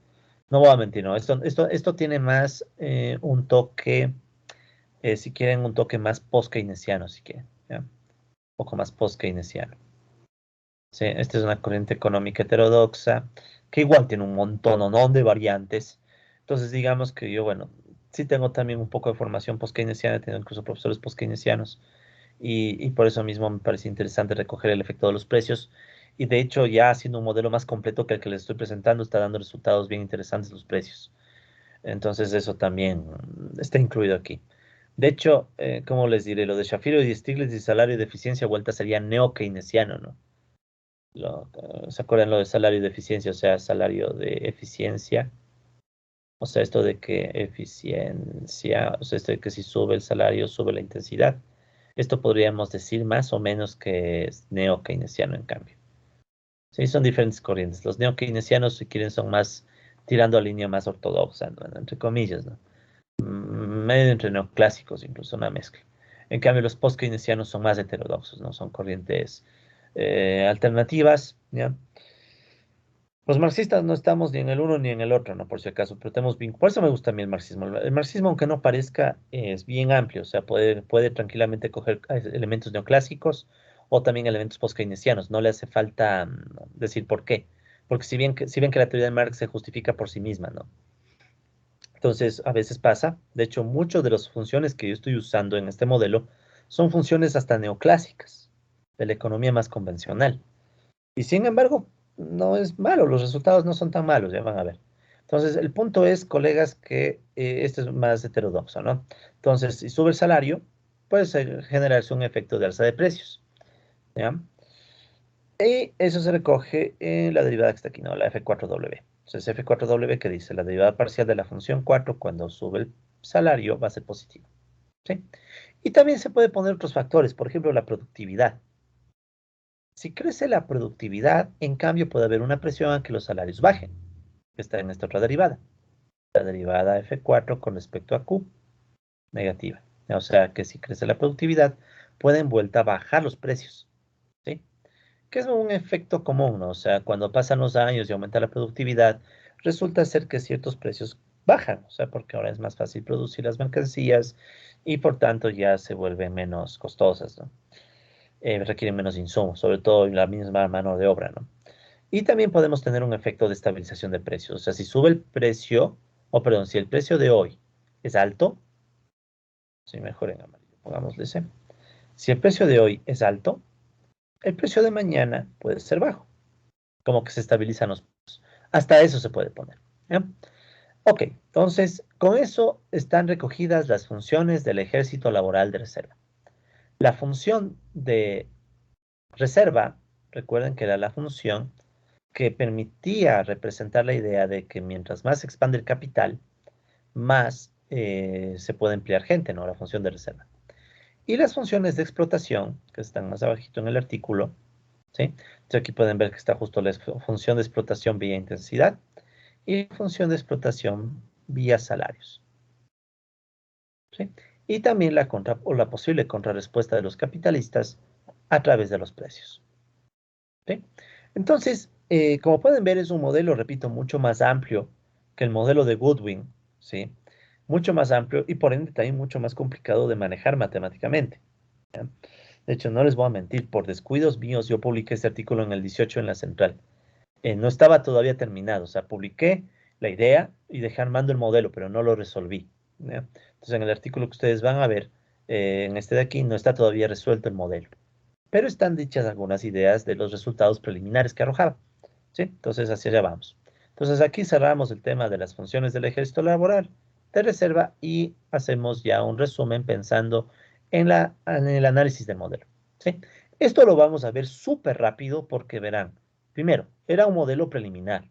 Speaker 1: voy a mentir, ¿no? Esto tiene más un toque, si quieren, un toque más post-keynesiano, si quieren, ¿ya? Un poco más post-keynesiano. Sí, esta es una corriente económica heterodoxa que igual tiene un montón o no de variantes. Entonces, digamos que yo, bueno, sí tengo también un poco de formación post-keynesiana, tengo incluso profesores post-keynesianos y por eso mismo me parece interesante recoger el efecto de los precios. Y de hecho, ya haciendo un modelo más completo que el que les estoy presentando, está dando resultados bien interesantes los precios. Entonces, eso también está incluido aquí. De hecho, como les diré, lo de Shapiro y Stiglitz y salario de eficiencia vuelta sería neo-keynesiano, ¿no? ¿Se acuerdan lo de salario de eficiencia? O sea, salario de eficiencia. O sea, esto de que eficiencia, o sea, esto de que si sube el salario, sube la intensidad. Esto podríamos decir más o menos que es neo-keynesiano en cambio. Sí, son diferentes corrientes. Los neo-keynesianos, si quieren, son más tirando a línea más ortodoxa, ¿no? Entre comillas, ¿no? Medio entre neoclásicos, incluso una mezcla. En cambio, los post-keynesianos son más heterodoxos, ¿no? Son corrientes alternativas, ¿ya? Los marxistas no estamos ni en el uno ni en el otro, ¿no? Por si acaso, pero tenemos bien. Por eso me gusta a mí el marxismo. El marxismo, aunque no parezca, es bien amplio. O sea, puede tranquilamente coger elementos neoclásicos o también elementos post-keynesianos. No le hace falta decir por qué. Porque si bien que la teoría de Marx se justifica por sí misma, ¿no? Entonces, a veces pasa. De hecho, muchas de las funciones que yo estoy usando en este modelo son funciones hasta neoclásicas, de la economía más convencional. Y sin embargo, no es malo, los resultados no son tan malos, ya van a ver. Entonces, el punto es, colegas, que esto es más heterodoxo, ¿no? Entonces, si sube el salario, puede generarse un efecto de alza de precios, ¿ya? Y eso se recoge en la derivada que está aquí, ¿no? La F4W. Entonces, F4W que dice, la derivada parcial de la función 4 cuando sube el salario va a ser positivo, ¿sí? Y también se puede poner otros factores, por ejemplo, la productividad. Si crece la productividad, en cambio puede haber una presión a que los salarios bajen, que está en esta otra derivada. La derivada F4 con respecto a Q, negativa. O sea que si crece la productividad, puede en vuelta bajar los precios, ¿sí? Que es un efecto común, ¿no? O sea, cuando pasan los años y aumenta la productividad, resulta ser que ciertos precios bajan, o sea, porque ahora es más fácil producir las mercancías y por tanto ya se vuelven menos costosas, ¿no? requieren menos insumos, sobre todo la misma mano de obra, ¿no? Y también podemos tener un efecto de estabilización de precios. O sea, si sube el precio, o perdón, si el precio de hoy es alto, si mejor en amarillo, pongámosle ese. Si el precio de hoy es alto, el precio de mañana puede ser bajo, como que se estabilizan los precios. Hasta eso se puede poner. ¿Ya? Ok, entonces con eso están recogidas las funciones del ejército laboral de reserva. La función de reserva, recuerden que era la función que permitía representar la idea de que mientras más se expande el capital, más se puede emplear gente, ¿no? La función de reserva. Y las funciones de explotación, que están más abajito en el artículo, ¿sí? Entonces aquí pueden ver que está justo la función de explotación vía intensidad y la función de explotación vía salarios, ¿sí? Y también la o la posible contrarrespuesta de los capitalistas a través de los precios, ¿sí? Entonces, como pueden ver, es un modelo, repito, mucho más amplio que el modelo de Goodwin, ¿sí? Mucho más amplio y por ende también mucho más complicado de manejar matemáticamente, ¿ya? De hecho, no les voy a mentir, por descuidos míos yo publiqué este artículo en el 18 en la central. No estaba todavía terminado, o sea, publiqué la idea y dejé armando el modelo, pero no lo resolví, ¿ya? Entonces, en el artículo que ustedes van a ver, en este de aquí, no está todavía resuelto el modelo, pero están dichas algunas ideas de los resultados preliminares que arrojaba, ¿sí? Entonces, hacia allá vamos. Entonces, aquí cerramos el tema de las funciones del ejército laboral de reserva y hacemos ya un resumen pensando en el análisis del modelo, ¿sí? Esto lo vamos a ver súper rápido porque verán, primero, era un modelo preliminar,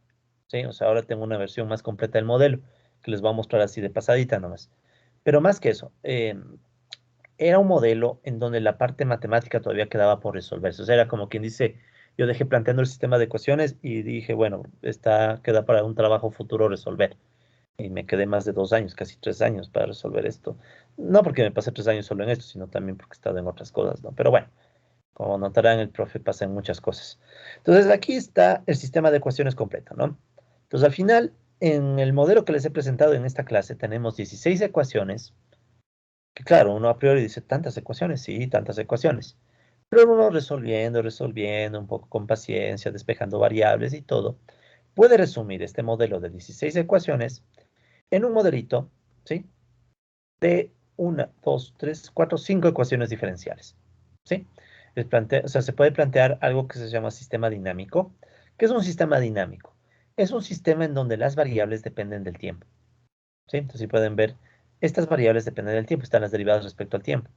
Speaker 1: ¿sí? O sea, ahora tengo una versión más completa del modelo que les voy a mostrar así de pasadita nomás. Pero más que eso, era un modelo en donde la parte matemática todavía quedaba por resolverse. O sea, era como quien dice, yo dejé planteando el sistema de ecuaciones y dije, bueno, queda para un trabajo futuro resolver. Y me quedé más de 2 años, casi 3 años para resolver esto. No porque me pasé 3 años solo en esto, sino también porque he estado en otras cosas, ¿no? Pero bueno, como notarán, el profe pasa en muchas cosas. Entonces, aquí está el sistema de ecuaciones completo, ¿no? Entonces, al final, en el modelo que les he presentado en esta clase, tenemos 16 ecuaciones que claro, uno a priori dice tantas ecuaciones, sí, tantas ecuaciones. Pero uno resolviendo, resolviendo, un poco con paciencia, despejando variables y todo, puede resumir este modelo de 16 ecuaciones en un modelito, ¿sí? De una, dos, tres, cuatro, cinco ecuaciones diferenciales, ¿sí? O sea, se puede plantear algo que se llama sistema dinámico. ¿Qué es un sistema dinámico? Es un sistema en donde las variables dependen del tiempo, ¿sí? Entonces, si pueden ver, estas variables dependen del tiempo, están las derivadas respecto al tiempo.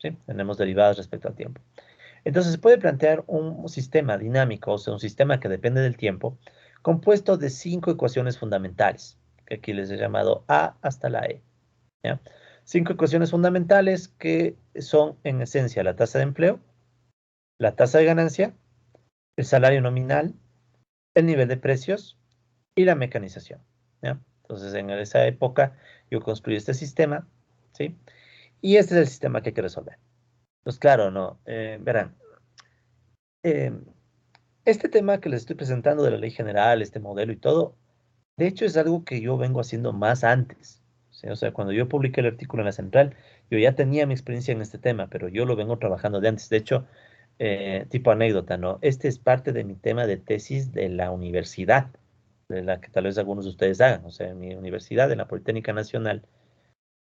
Speaker 1: ¿Sí? Tenemos derivadas respecto al tiempo. Entonces se puede plantear un sistema dinámico, o sea, un sistema que depende del tiempo, compuesto de 5 ecuaciones fundamentales, que aquí les he llamado A hasta la E. ¿Ya? 5 ecuaciones fundamentales que son en esencia la tasa de empleo, la tasa de ganancia, el salario nominal, el nivel de precios y la mecanización. ¿Ya? Entonces en esa época yo construí este sistema, ¿sí? Y este es el sistema que hay que resolver. Pues claro, no, verán, eh, este tema que les estoy presentando de la ley general, este modelo y todo, de hecho es algo que yo vengo haciendo más antes. ¿Sí? O sea, cuando yo publiqué el artículo en la central, yo ya tenía mi experiencia en este tema, pero yo lo vengo trabajando de antes. De hecho, tipo anécdota, ¿no? Este es parte de mi tema de tesis de la universidad, de la que tal vez algunos de ustedes hagan. O sea, en mi universidad, en la Politécnica Nacional,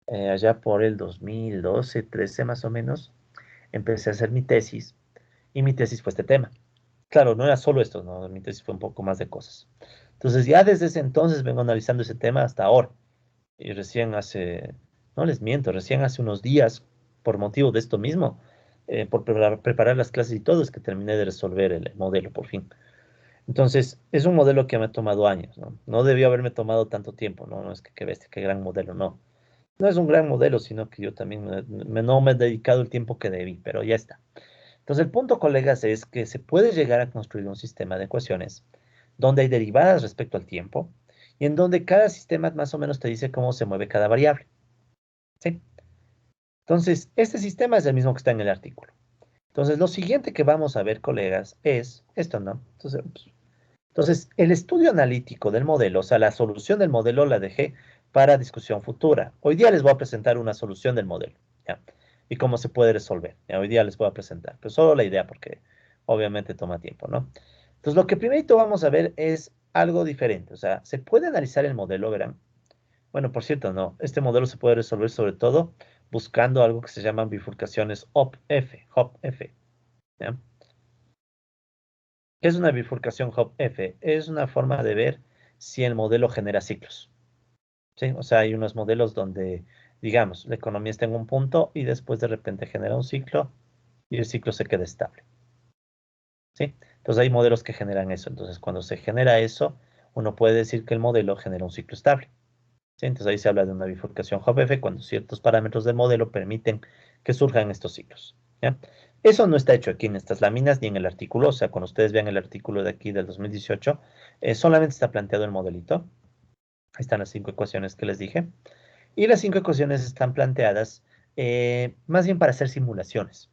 Speaker 1: allá por el 2012, 13 más o menos, empecé a hacer mi tesis y mi tesis fue este tema. Claro, no era solo esto, no, mi tesis fue un poco más de cosas. Entonces ya desde ese entonces vengo analizando ese tema hasta ahora. Y recién hace, no les miento, recién hace unos días, por motivo de esto mismo, por preparar las clases y todo, es que terminé de resolver el modelo por fin. Entonces, es un modelo que me ha tomado años, ¿no? No debió haberme tomado tanto tiempo, ¿no? No es que bestia, qué gran modelo, no. No es un gran modelo, sino que yo también no me he dedicado el tiempo que debí, pero ya está. Entonces, el punto, colegas, es que se puede llegar a construir un sistema de ecuaciones donde hay derivadas respecto al tiempo y en donde cada sistema más o menos te dice cómo se mueve cada variable. ¿Sí? Entonces, este sistema es el mismo que está en el artículo. Entonces, lo siguiente que vamos a ver, colegas, es esto, ¿no? Entonces, el estudio analítico del modelo, o sea, la solución del modelo la dejé para discusión futura. Hoy día les voy a presentar una solución del modelo, ¿ya? y cómo se puede resolver. Ya, hoy día les voy a presentar, pero solo la idea porque obviamente toma tiempo, ¿no? Entonces, lo que primero vamos a ver es algo diferente. O sea, se puede analizar el modelo, verán. Bueno, por cierto, no. Este modelo se puede resolver sobre todo buscando algo que se llaman bifurcaciones HOP-F, HOP-F. ¿Ya? ¿Qué es una bifurcación HOP-F? Es una forma de ver si el modelo genera ciclos. ¿Sí? O sea, hay unos modelos donde, digamos, la economía está en un punto y después de repente genera un ciclo y el ciclo se queda estable. ¿Sí? Entonces hay modelos que generan eso. Entonces, cuando se genera eso, uno puede decir que el modelo genera un ciclo estable. ¿Sí? Entonces ahí se habla de una bifurcación HOP-F cuando ciertos parámetros del modelo permiten que surjan estos ciclos. ¿Ya? Eso no está hecho aquí en estas láminas ni en el artículo. O sea, cuando ustedes vean el artículo de aquí del 2018, solamente está planteado el modelito. Ahí están las 5 ecuaciones que les dije. Y las 5 ecuaciones están planteadas más bien para hacer simulaciones.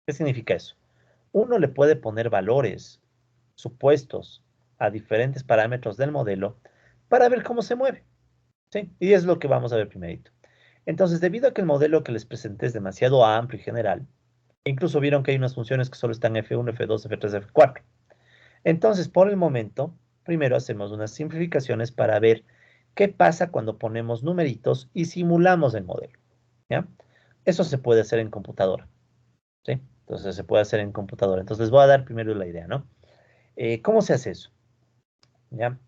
Speaker 1: ¿Qué significa eso? Uno le puede poner valores, supuestos, a diferentes parámetros del modelo para ver cómo se mueve. ¿Sí? Y es lo que vamos a ver primerito. Entonces, debido a que el modelo que les presenté es demasiado amplio y general, incluso vieron que hay unas funciones que solo están F1, F2, F3, F4. Entonces, por el momento, primero hacemos unas simplificaciones para ver qué pasa cuando ponemos numeritos y simulamos el modelo. ¿Ya? Eso se puede hacer en computadora. ¿Sí? Entonces, se puede hacer en computadora. Entonces, les voy a dar primero la idea, ¿no? ¿Cómo se hace eso? ¿Ya?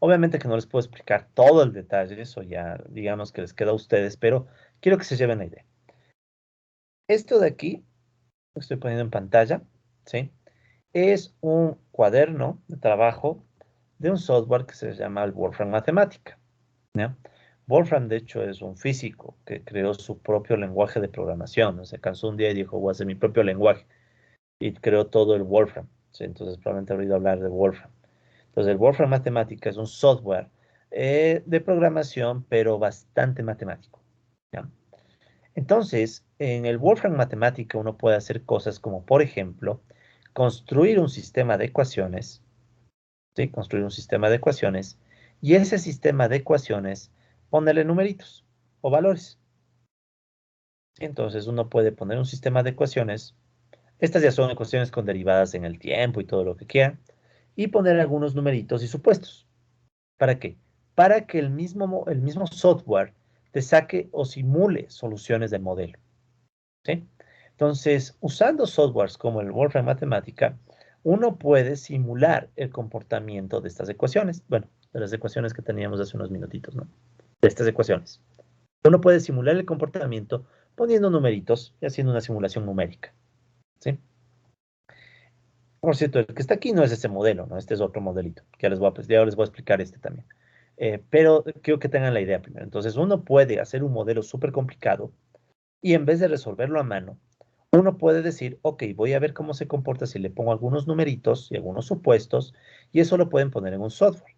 Speaker 1: Obviamente que no les puedo explicar todo el detalle, eso ya digamos que les queda a ustedes, pero quiero que se lleven la idea. Esto de aquí, lo estoy poniendo en pantalla, ¿sí? Es un cuaderno de trabajo de un software que se llama el Wolfram Mathematica, ¿ya? Wolfram, de hecho, es un físico que creó su propio lenguaje de programación, ¿no? Se cansó un día y dijo, voy a hacer mi propio lenguaje, y creó todo el Wolfram, ¿sí? Entonces probablemente he oído hablar de Wolfram. Entonces, el Wolfram Mathematica es un software de programación, pero bastante matemático, ¿ya? Entonces, en el Wolfram Mathematica uno puede hacer cosas como, por ejemplo, construir un sistema de ecuaciones, ¿sí? Construir un sistema de ecuaciones, y ese sistema de ecuaciones ponerle numeritos o valores, ¿sí? Entonces, uno puede poner un sistema de ecuaciones, estas ya son ecuaciones con derivadas en el tiempo y todo lo que quieran, y poner algunos numeritos y supuestos. ¿Para qué? Para que el mismo software te saque o simule soluciones del modelo, ¿sí? Entonces, usando softwares como el Wolfram Mathematica, uno puede simular el comportamiento de estas ecuaciones. Bueno, de las ecuaciones que teníamos hace unos minutitos, ¿no? De estas ecuaciones. Uno puede simular el comportamiento poniendo numeritos y haciendo una simulación numérica, ¿sí? Por cierto, el que está aquí no es este modelo, ¿no? Este es otro modelito, que ya les voy a explicar este también. Pero quiero que tengan la idea primero. Entonces, uno puede hacer un modelo súper complicado y en vez de resolverlo a mano, uno puede decir, ok, voy a ver cómo se comporta si le pongo algunos numeritos y algunos supuestos, y eso lo pueden poner en un software.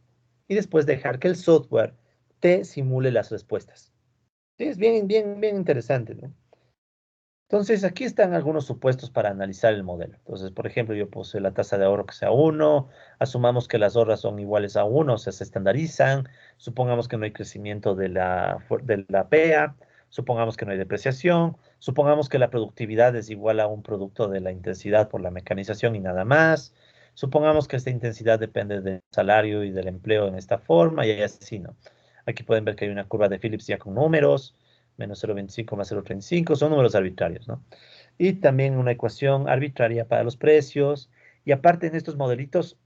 Speaker 1: Y después dejar que el software te simule las respuestas. Sí, es bien, bien, bien interesante, ¿no? Entonces, aquí están algunos supuestos para analizar el modelo. Entonces, por ejemplo, yo puse la tasa de ahorro que sea 1, asumamos que las horas son iguales a 1, o sea, se estandarizan, supongamos que no hay crecimiento de la PEA, supongamos que no hay depreciación, supongamos que la productividad es igual a un producto de la intensidad por la mecanización y nada más, supongamos que esta intensidad depende del salario y del empleo en esta forma y así, ¿no? Aquí pueden ver que hay una curva de Phillips ya con números, menos 0,25 más 0,35, son números arbitrarios, ¿no? Y también una ecuación arbitraria para los precios. Y aparte en estos modelitos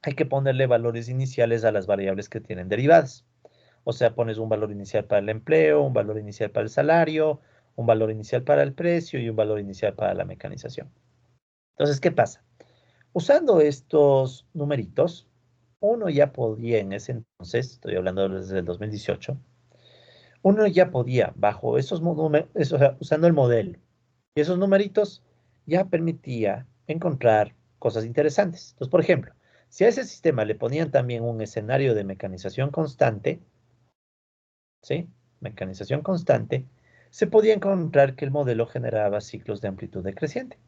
Speaker 1: hay que ponerle valores iniciales a las variables que tienen derivadas. O sea, pones un valor inicial para el empleo, un valor inicial para el salario, un valor inicial para el precio y un valor inicial para la mecanización. Entonces, ¿qué pasa? Usando estos numeritos, uno ya podía en ese entonces, estoy hablando desde el 2018, uno ya podía, bajo esos números, o sea, usando el modelo y esos numeritos, ya permitía encontrar cosas interesantes. Entonces, por ejemplo, si a ese sistema le ponían también un escenario de mecanización constante, ¿sí? Mecanización constante, se podía encontrar que el modelo generaba ciclos de amplitud decreciente,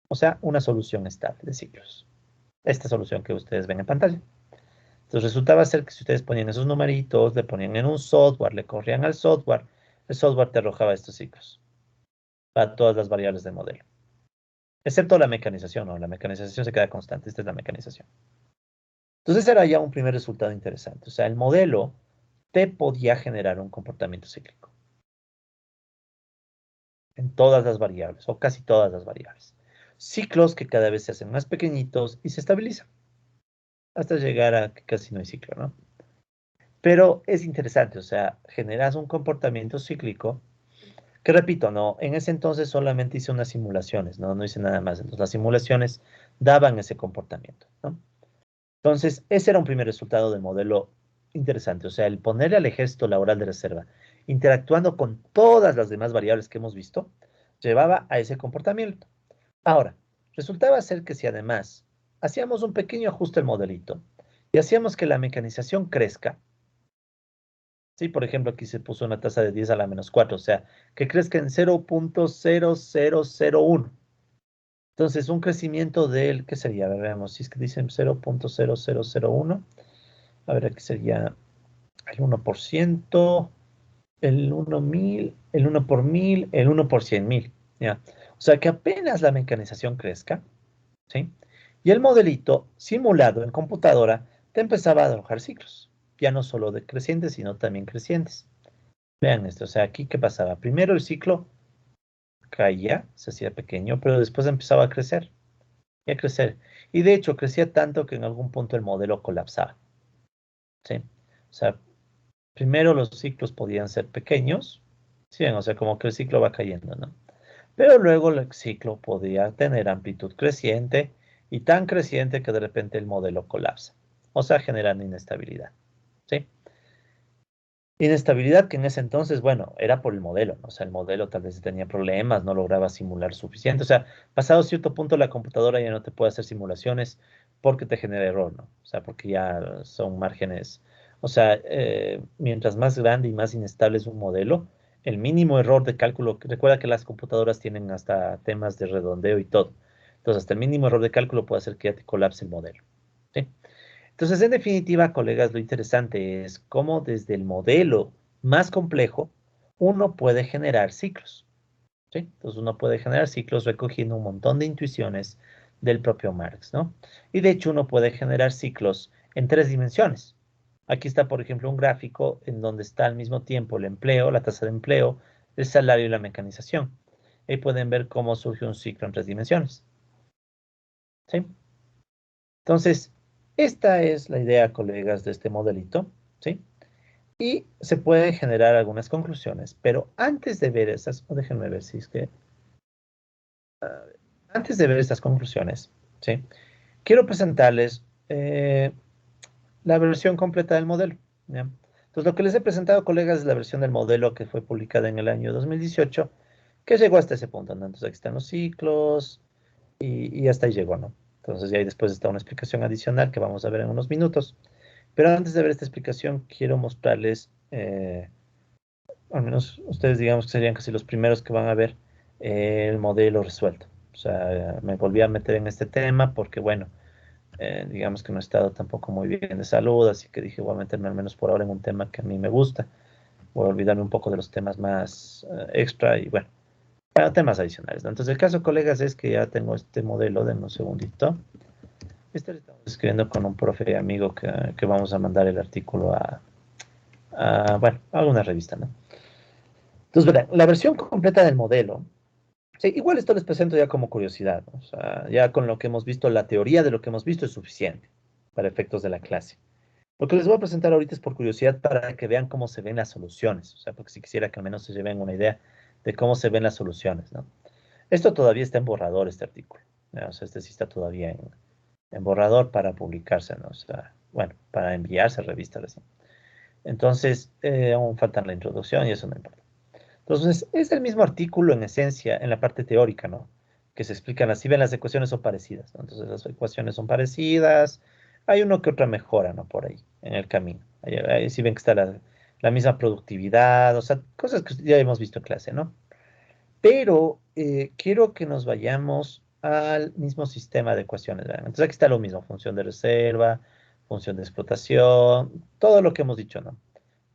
Speaker 1: o sea, una solución estable de ciclos. Esta solución que ustedes ven en pantalla. Entonces resultaba ser que si ustedes ponían esos numeritos, le ponían en un software, le corrían al software, el software te arrojaba estos ciclos. para todas las variables del modelo. Excepto la mecanización, ¿no? La mecanización se queda constante. Esta es la mecanización. Entonces era ya un primer resultado interesante. O sea, el modelo te podía generar un comportamiento cíclico en todas las variables, o casi todas las variables. Ciclos que cada vez se hacen más pequeñitos y se estabilizan, hasta llegar a que casi no hay ciclo, ¿no? Pero es interesante, o sea, generas un comportamiento cíclico que repito, no, en ese entonces solamente hice unas simulaciones, no hice nada más. Entonces las simulaciones daban ese comportamiento, ¿no? Entonces, ese era un primer resultado del modelo interesante, o sea, el ponerle al ejército laboral de reserva, interactuando con todas las demás variables que hemos visto, llevaba a ese comportamiento. Ahora, resultaba ser que si además hacíamos un pequeño ajuste al modelito y hacíamos que la mecanización crezca, ¿sí? Por ejemplo, aquí se puso una tasa de 10 a la menos 4, o sea, que crezca en 0.0001. Entonces, un crecimiento del, ¿qué sería? A ver, veamos, si es que dicen 0.0001, a ver, aquí sería el 1%, el 1.000, el 1 por 1.000, el 1 por 100.000, ¿ya? O sea, que apenas la mecanización crezca, ¿sí? Y el modelito simulado en computadora te empezaba a arrojar ciclos, ya no solo decrecientes, sino también crecientes. Vean esto, o sea, aquí qué pasaba. Primero el ciclo caía, se hacía pequeño, pero después empezaba a crecer y a crecer. Y de hecho crecía tanto que en algún punto el modelo colapsaba, ¿sí? O sea, primero los ciclos podían ser pequeños, ¿sí? O sea, como que el ciclo va cayendo, ¿no? Pero luego el ciclo podía tener amplitud creciente y tan creciente que de repente el modelo colapsa, o sea, generando inestabilidad, ¿sí? Inestabilidad que en ese entonces, bueno, era por el modelo, ¿no? O sea, el modelo tal vez tenía problemas, no lograba simular suficiente. O sea, pasado cierto punto la computadora ya no te puede hacer simulaciones porque te genera error, ¿no? O sea, porque ya son márgenes. O sea, mientras más grande y más inestable es un modelo, el mínimo error de cálculo, recuerda que las computadoras tienen hasta temas de redondeo y todo. Entonces, hasta el mínimo error de cálculo puede hacer que ya te colapse el modelo, ¿sí? Entonces, en definitiva, colegas, lo interesante es cómo desde el modelo más complejo uno puede generar ciclos, ¿sí? Entonces, uno puede generar ciclos recogiendo un montón de intuiciones del propio Marx, ¿no? Y de hecho, uno puede generar ciclos en tres dimensiones. Aquí está, por ejemplo, un gráfico en donde está al mismo tiempo el empleo, la tasa de empleo, el salario y la mecanización. Ahí pueden ver cómo surge un ciclo en tres dimensiones, ¿sí? Entonces, esta es la idea, colegas, de este modelito, ¿sí? Y se pueden generar algunas conclusiones, pero antes de ver esas, o déjenme ver si es que, antes de ver estas conclusiones, ¿sí? Quiero presentarles la versión completa del modelo, ¿ya? Entonces, lo que les he presentado, colegas, es la versión del modelo que fue publicada en el año 2018, que llegó hasta ese punto, ¿no? Entonces, aquí están los ciclos y hasta ahí llegó, ¿no? Entonces, y ahí después está una explicación adicional que vamos a ver en unos minutos. Pero antes de ver esta explicación, quiero mostrarles, al menos ustedes digamos que serían casi los primeros que van a ver el modelo resuelto. O sea, me volví a meter en este tema porque, bueno, digamos que no he estado tampoco muy bien de salud, así que dije, voy a meterme al menos por ahora en un tema que a mí me gusta. Voy a olvidarme un poco de los temas más extra y, bueno, para temas adicionales, ¿no? Entonces, el caso, colegas, es que ya tengo este modelo, denme un segundito. Este lo estamos escribiendo con un profe amigo que vamos a mandar el artículo bueno, a alguna revista, ¿no? Entonces, verán, la versión completa del modelo, sí, igual esto les presento ya como curiosidad, ¿no? O sea, ya con lo que hemos visto, la teoría de lo que hemos visto es suficiente para efectos de la clase. Lo que les voy a presentar ahorita es por curiosidad para que vean cómo se ven las soluciones, o sea, porque si quisiera que al menos se lleven una idea de cómo se ven las soluciones, ¿no? Esto todavía está en borrador, este artículo, ¿no? O sea, este sí está todavía en borrador para publicarse, ¿no? O sea, bueno, para enviarse a revistas. Entonces, aún faltan la introducción y eso no importa. Entonces, es el mismo artículo en esencia, en la parte teórica, ¿no? Que se explican así, ven, las ecuaciones son parecidas, ¿no? Entonces, las ecuaciones son parecidas, hay uno que otra mejora, ¿no? Por ahí, en el camino. Ahí sí ven que está la misma productividad, o sea, cosas que ya hemos visto en clase, ¿no? Pero quiero que nos vayamos al mismo sistema de ecuaciones, ¿verdad? Entonces, aquí está lo mismo, función de reserva, función de explotación, todo lo que hemos dicho, ¿no?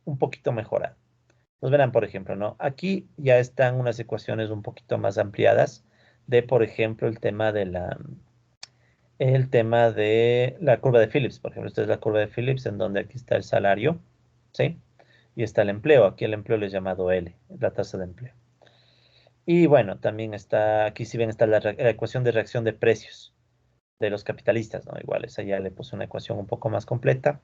Speaker 1: Un poquito mejorado. Pues verán, por ejemplo, ¿no? Aquí ya están unas ecuaciones un poquito más ampliadas de, por ejemplo, el tema de la curva de Phillips. Por ejemplo, esta es la curva de Phillips en donde aquí está el salario, ¿sí? Y está el empleo. Aquí el empleo le he llamado L, la tasa de empleo. Y bueno, también está, aquí si ven, está la ecuación de reacción de precios de los capitalistas, ¿no? Igual, esa ya le puse una ecuación un poco más completa.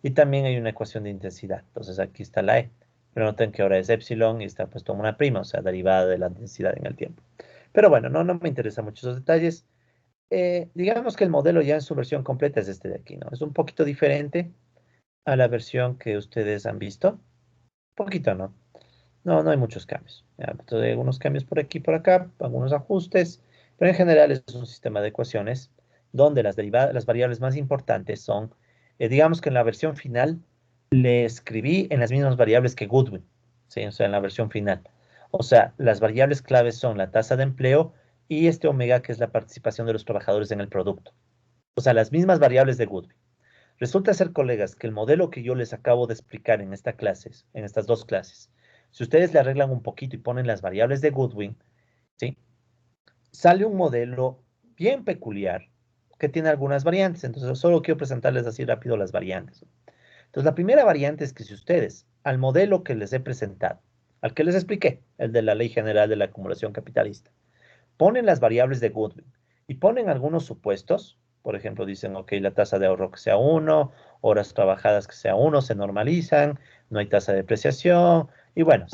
Speaker 1: Y también hay una ecuación de intensidad. Entonces aquí está la E. Pero noten que ahora es epsilon y está puesto como una prima, o sea, derivada de la intensidad en el tiempo. Pero bueno, no me interesan mucho esos detalles. Digamos que el modelo ya en su versión completa es este de aquí, ¿no? Es un poquito diferente a la versión que ustedes han visto. Un poquito, ¿no? No hay muchos cambios. Ya, entonces, hay algunos cambios por aquí y por acá, algunos ajustes, pero en general es un sistema de ecuaciones donde las variables más importantes son, digamos que en la versión final le escribí en las mismas variables que Goodwin, ¿sí? O sea, en la versión final. O sea, las variables claves son la tasa de empleo y este omega, que es la participación de los trabajadores en el producto. O sea, las mismas variables de Goodwin. Resulta ser, colegas, que el modelo que yo les acabo de explicar en esta clases, en estas dos clases, si ustedes le arreglan un poquito y ponen las variables de Goodwin, ¿sí? Sale un modelo bien peculiar que tiene algunas variantes. Entonces, solo quiero presentarles así rápido las variantes. Entonces, la primera variante es que si ustedes al modelo que les he presentado, al que les expliqué, el de la Ley General de la Acumulación Capitalista, ponen las variables de Goodwin y ponen algunos supuestos, por ejemplo, dicen, ok, la tasa de ahorro que sea uno, horas trabajadas que sea uno, se normalizan, no hay tasa de depreciación, y bueno,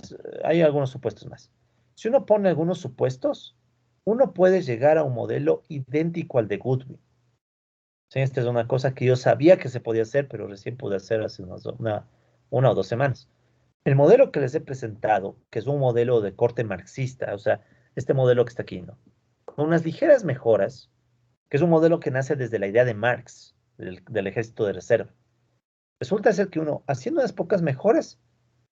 Speaker 1: hay algunos supuestos más. Si uno pone algunos supuestos, uno puede llegar a un modelo idéntico al de Goodwin. Sí, esta es una cosa que yo sabía que se podía hacer, pero recién pude hacer hace una o dos semanas. El modelo que les he presentado, que es un modelo de corte marxista, o sea, este modelo que está aquí, ¿no? Con unas ligeras mejoras, que es un modelo que nace desde la idea de Marx, del ejército de reserva. Resulta ser que uno, haciendo unas pocas mejoras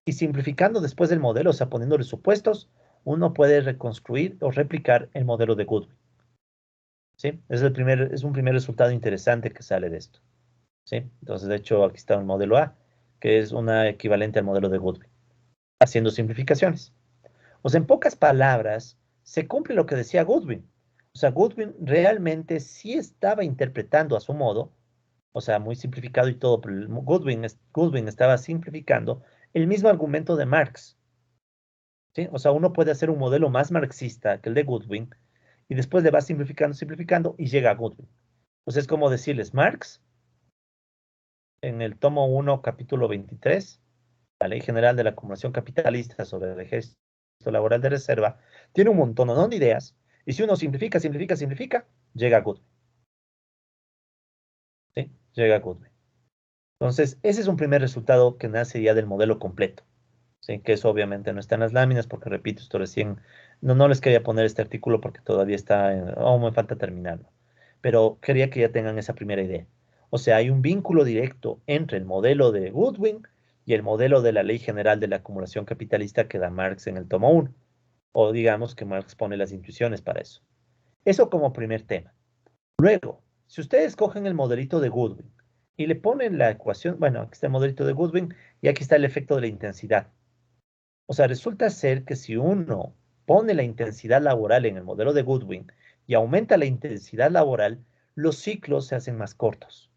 Speaker 1: y simplificando después del modelo, o sea, poniéndole supuestos, uno puede reconstruir o replicar el modelo de Goodwin. ¿Sí? Es un primer resultado interesante que sale de esto. ¿Sí? Entonces, de hecho, aquí está un modelo A, que es una equivalente al modelo de Goodwin, haciendo simplificaciones. O sea, en pocas palabras, se cumple lo que decía Goodwin. O sea, Goodwin realmente sí estaba interpretando a su modo, o sea, muy simplificado y todo, pero Goodwin estaba simplificando el mismo argumento de Marx, ¿sí? O sea, uno puede hacer un modelo más marxista que el de Goodwin y después le va simplificando, simplificando y llega a Goodwin. O sea, es como decirles, Marx, en el tomo 1, capítulo 23, la Ley General de la Acumulación Capitalista sobre el Ejército Laboral de Reserva, tiene un montón ¿no? de ideas, y si uno simplifica, simplifica, simplifica, llega a Goodwin, ¿sí? Llega a Goodwin. Entonces, ese es un primer resultado que nace ya del modelo completo, ¿sí? Que eso obviamente no está en las láminas, porque repito, esto recién, no les quería poner este artículo porque todavía está, me falta terminarlo, pero quería que ya tengan esa primera idea. O sea, hay un vínculo directo entre el modelo de Goodwin y el modelo de la Ley General de la Acumulación Capitalista que da Marx en el tomo 1. O digamos que Marx pone las intuiciones para eso. Eso como primer tema. Luego, si ustedes cogen el modelito de Goodwin y le ponen la ecuación, bueno, aquí está el modelito de Goodwin y aquí está el efecto de la intensidad. O sea, resulta ser que si uno pone la intensidad laboral en el modelo de Goodwin y aumenta la intensidad laboral, los ciclos se hacen más cortos.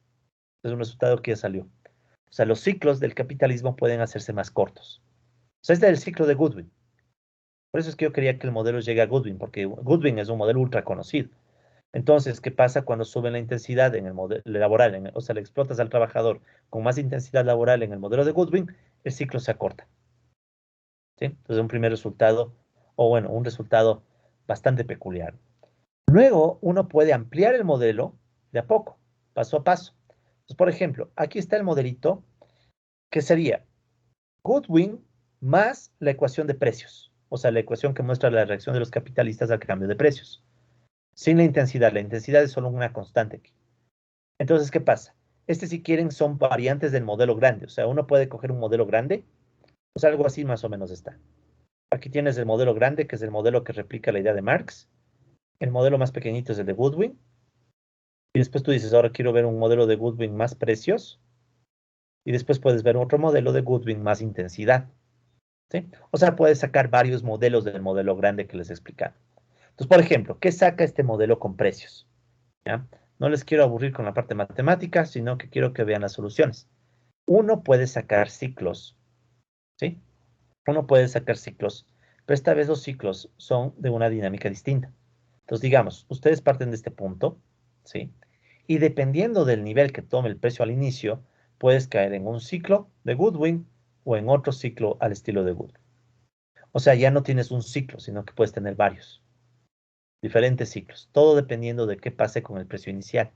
Speaker 1: Es un resultado que ya salió. O sea, los ciclos del capitalismo pueden hacerse más cortos. O sea, este es el ciclo de Goodwin. Por eso es que yo quería que el modelo llegue a Goodwin, porque Goodwin es un modelo ultra conocido. Entonces, ¿qué pasa cuando suben la intensidad en el modelo laboral? O sea, le explotas al trabajador con más intensidad laboral en el modelo de Goodwin, el ciclo se acorta. ¿Sí? Entonces, un primer resultado, o bueno, un resultado bastante peculiar. Luego, uno puede ampliar el modelo de a poco, paso a paso. Entonces, por ejemplo, aquí está el modelito que sería Goodwin más la ecuación de precios, o sea, la ecuación que muestra la reacción de los capitalistas al cambio de precios, sin la intensidad. La intensidad es solo una constante aquí. Entonces, ¿qué pasa? Este, si quieren, son variantes del modelo grande. O sea, uno puede coger un modelo grande, pues algo así más o menos está. Aquí tienes el modelo grande, que es el modelo que replica la idea de Marx. El modelo más pequeñito es el de Goodwin. Y después tú dices, ahora quiero ver un modelo de Goodwin más precios. Y después puedes ver otro modelo de Goodwin más intensidad. ¿sí? O sea, puedes sacar varios modelos del modelo grande que les he explicado. Entonces, por ejemplo, ¿qué saca este modelo con precios? ¿Ya? No les quiero aburrir con la parte matemática, sino que quiero que vean las soluciones. Uno puede sacar ciclos, ¿sí? Uno puede sacar ciclos, pero esta vez los ciclos son de una dinámica distinta. Entonces, digamos, ustedes parten de este punto, ¿sí? Y dependiendo del nivel que tome el precio al inicio, puedes caer en un ciclo de Goodwin o en otro ciclo al estilo de Goodwin. O sea, ya no tienes un ciclo, sino que puedes tener varios, diferentes ciclos, todo dependiendo de qué pase con el precio inicial.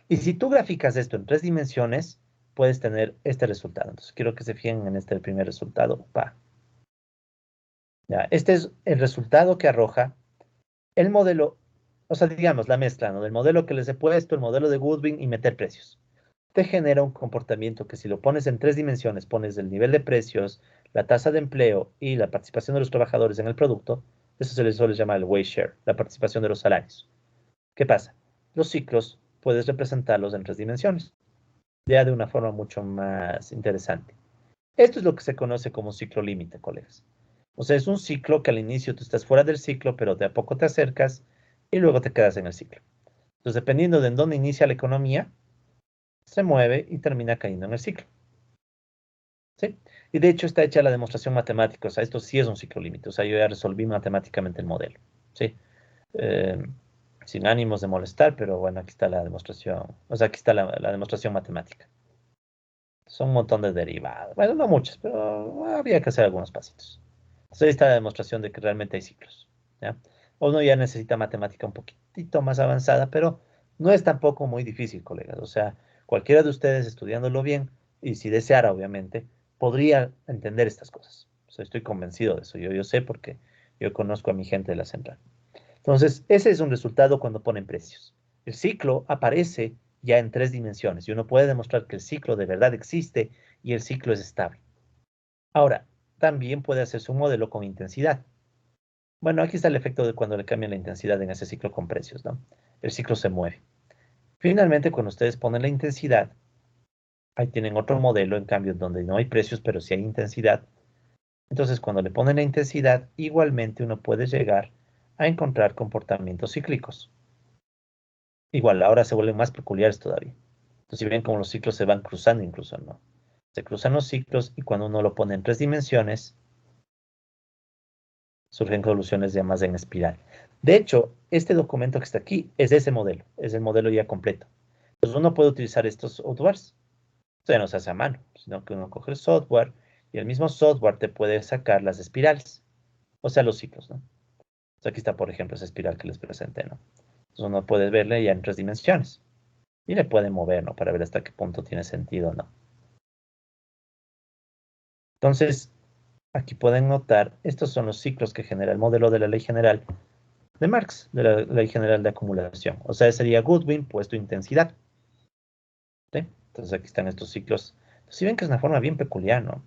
Speaker 1: Y si tú graficas esto en 3 dimensiones, puedes tener este resultado. Entonces, quiero que se fijen en este el primer resultado. Ya, este es el resultado que arroja el modelo, o sea, digamos, la mezcla, ¿no? Del modelo que les he puesto, el modelo de Goodwin y meter precios. Te genera un comportamiento que si lo pones en 3 dimensiones, pones el nivel de precios, la tasa de empleo y la participación de los trabajadores en el producto, eso se les suele llamar el wage share, la participación de los salarios. ¿Qué pasa? Los ciclos puedes representarlos en 3 dimensiones, ya de una forma mucho más interesante. Esto es lo que se conoce como ciclo límite, colegas. O sea, es un ciclo que al inicio tú estás fuera del ciclo, pero de a poco te acercas y luego te quedas en el ciclo. Entonces, dependiendo de en dónde inicia la economía, se mueve y termina cayendo en el ciclo. ¿Sí? Y de hecho está hecha la demostración matemática. O sea, esto sí es un ciclo límite. O sea, yo ya resolví matemáticamente el modelo. ¿Sí? Eh, sin ánimos de molestar, pero bueno, aquí está la demostración. O sea, aquí está la demostración matemática. Son un montón de derivadas. Bueno, no muchas, pero había que hacer algunos pasitos. Entonces ahí está la demostración de que realmente hay ciclos. ¿Ya? Uno ya necesita matemática un poquitito más avanzada, pero no es tampoco muy difícil, colegas. O sea, cualquiera de ustedes estudiándolo bien, y si deseara, obviamente, podría entender estas cosas. O sea, estoy convencido de eso. Yo sé porque yo conozco a mi gente de la central. Entonces, ese es un resultado cuando ponen precios. El ciclo aparece ya en 3 dimensiones y uno puede demostrar que el ciclo de verdad existe y el ciclo es estable. Ahora, también puede hacerse un modelo con intensidad. Bueno, aquí está el efecto de cuando le cambian la intensidad en ese ciclo con precios, ¿no? El ciclo se mueve. Finalmente, cuando ustedes ponen la intensidad, ahí tienen otro modelo, en cambio, donde no hay precios, pero sí hay intensidad. Entonces, cuando le ponen la intensidad, igualmente uno puede llegar a encontrar comportamientos cíclicos. Igual, ahora se vuelven más peculiares todavía. Entonces, si ven cómo los ciclos se van cruzando incluso, ¿no? Se cruzan los ciclos y cuando uno lo pone en 3 dimensiones, surgen soluciones ya más en espiral. De hecho, este documento que está aquí es ese modelo, es el modelo ya completo. Entonces, uno puede utilizar estos softwares. Esto ya no se hace a mano, sino que uno coge el software y el mismo software te puede sacar las espirales, o sea, los ciclos, ¿no? Entonces, aquí está, por ejemplo, esa espiral que les presenté, ¿no? Entonces, uno puede verle ya en 3 dimensiones. Y le pueden mover, ¿no? Para ver hasta qué punto tiene sentido o no. Entonces, aquí pueden notar, estos son los ciclos que genera el modelo de la ley general de Marx, de la ley general de acumulación. O sea, sería Goodwin puesto intensidad. ¿Sí? Entonces, aquí están estos ciclos. Si ven que es una forma bien peculiar, ¿no?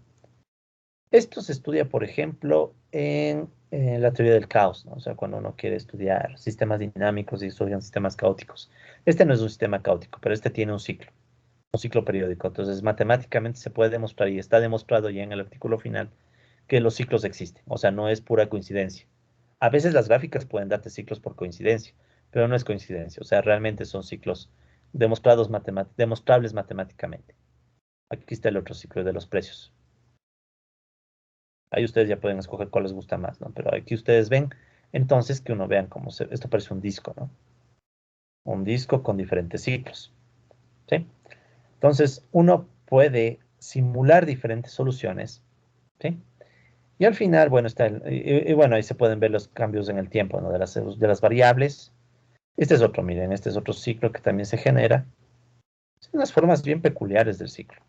Speaker 1: Esto se estudia, por ejemplo, en la teoría del caos, ¿no? O sea, cuando uno quiere estudiar sistemas dinámicos y estudian sistemas caóticos. Este no es un sistema caótico, pero este tiene un ciclo periódico. Entonces, matemáticamente se puede demostrar y está demostrado ya en el artículo final que los ciclos existen. O sea, no es pura coincidencia. A veces las gráficas pueden darte ciclos por coincidencia, pero no es coincidencia. O sea, realmente son ciclos demostrables matemáticamente. Aquí está el otro ciclo de los precios. Ahí ustedes ya pueden escoger cuál les gusta más, ¿no? Pero aquí ustedes ven entonces que uno vean cómo esto parece un disco, ¿no? Un disco con diferentes ciclos, ¿sí? Entonces, uno puede simular diferentes soluciones, ¿sí? Y al final, bueno, bueno, ahí se pueden ver los cambios en el tiempo, ¿no? De las variables. Este es otro, miren, este es otro ciclo que también se genera. Son unas formas bien peculiares del ciclo.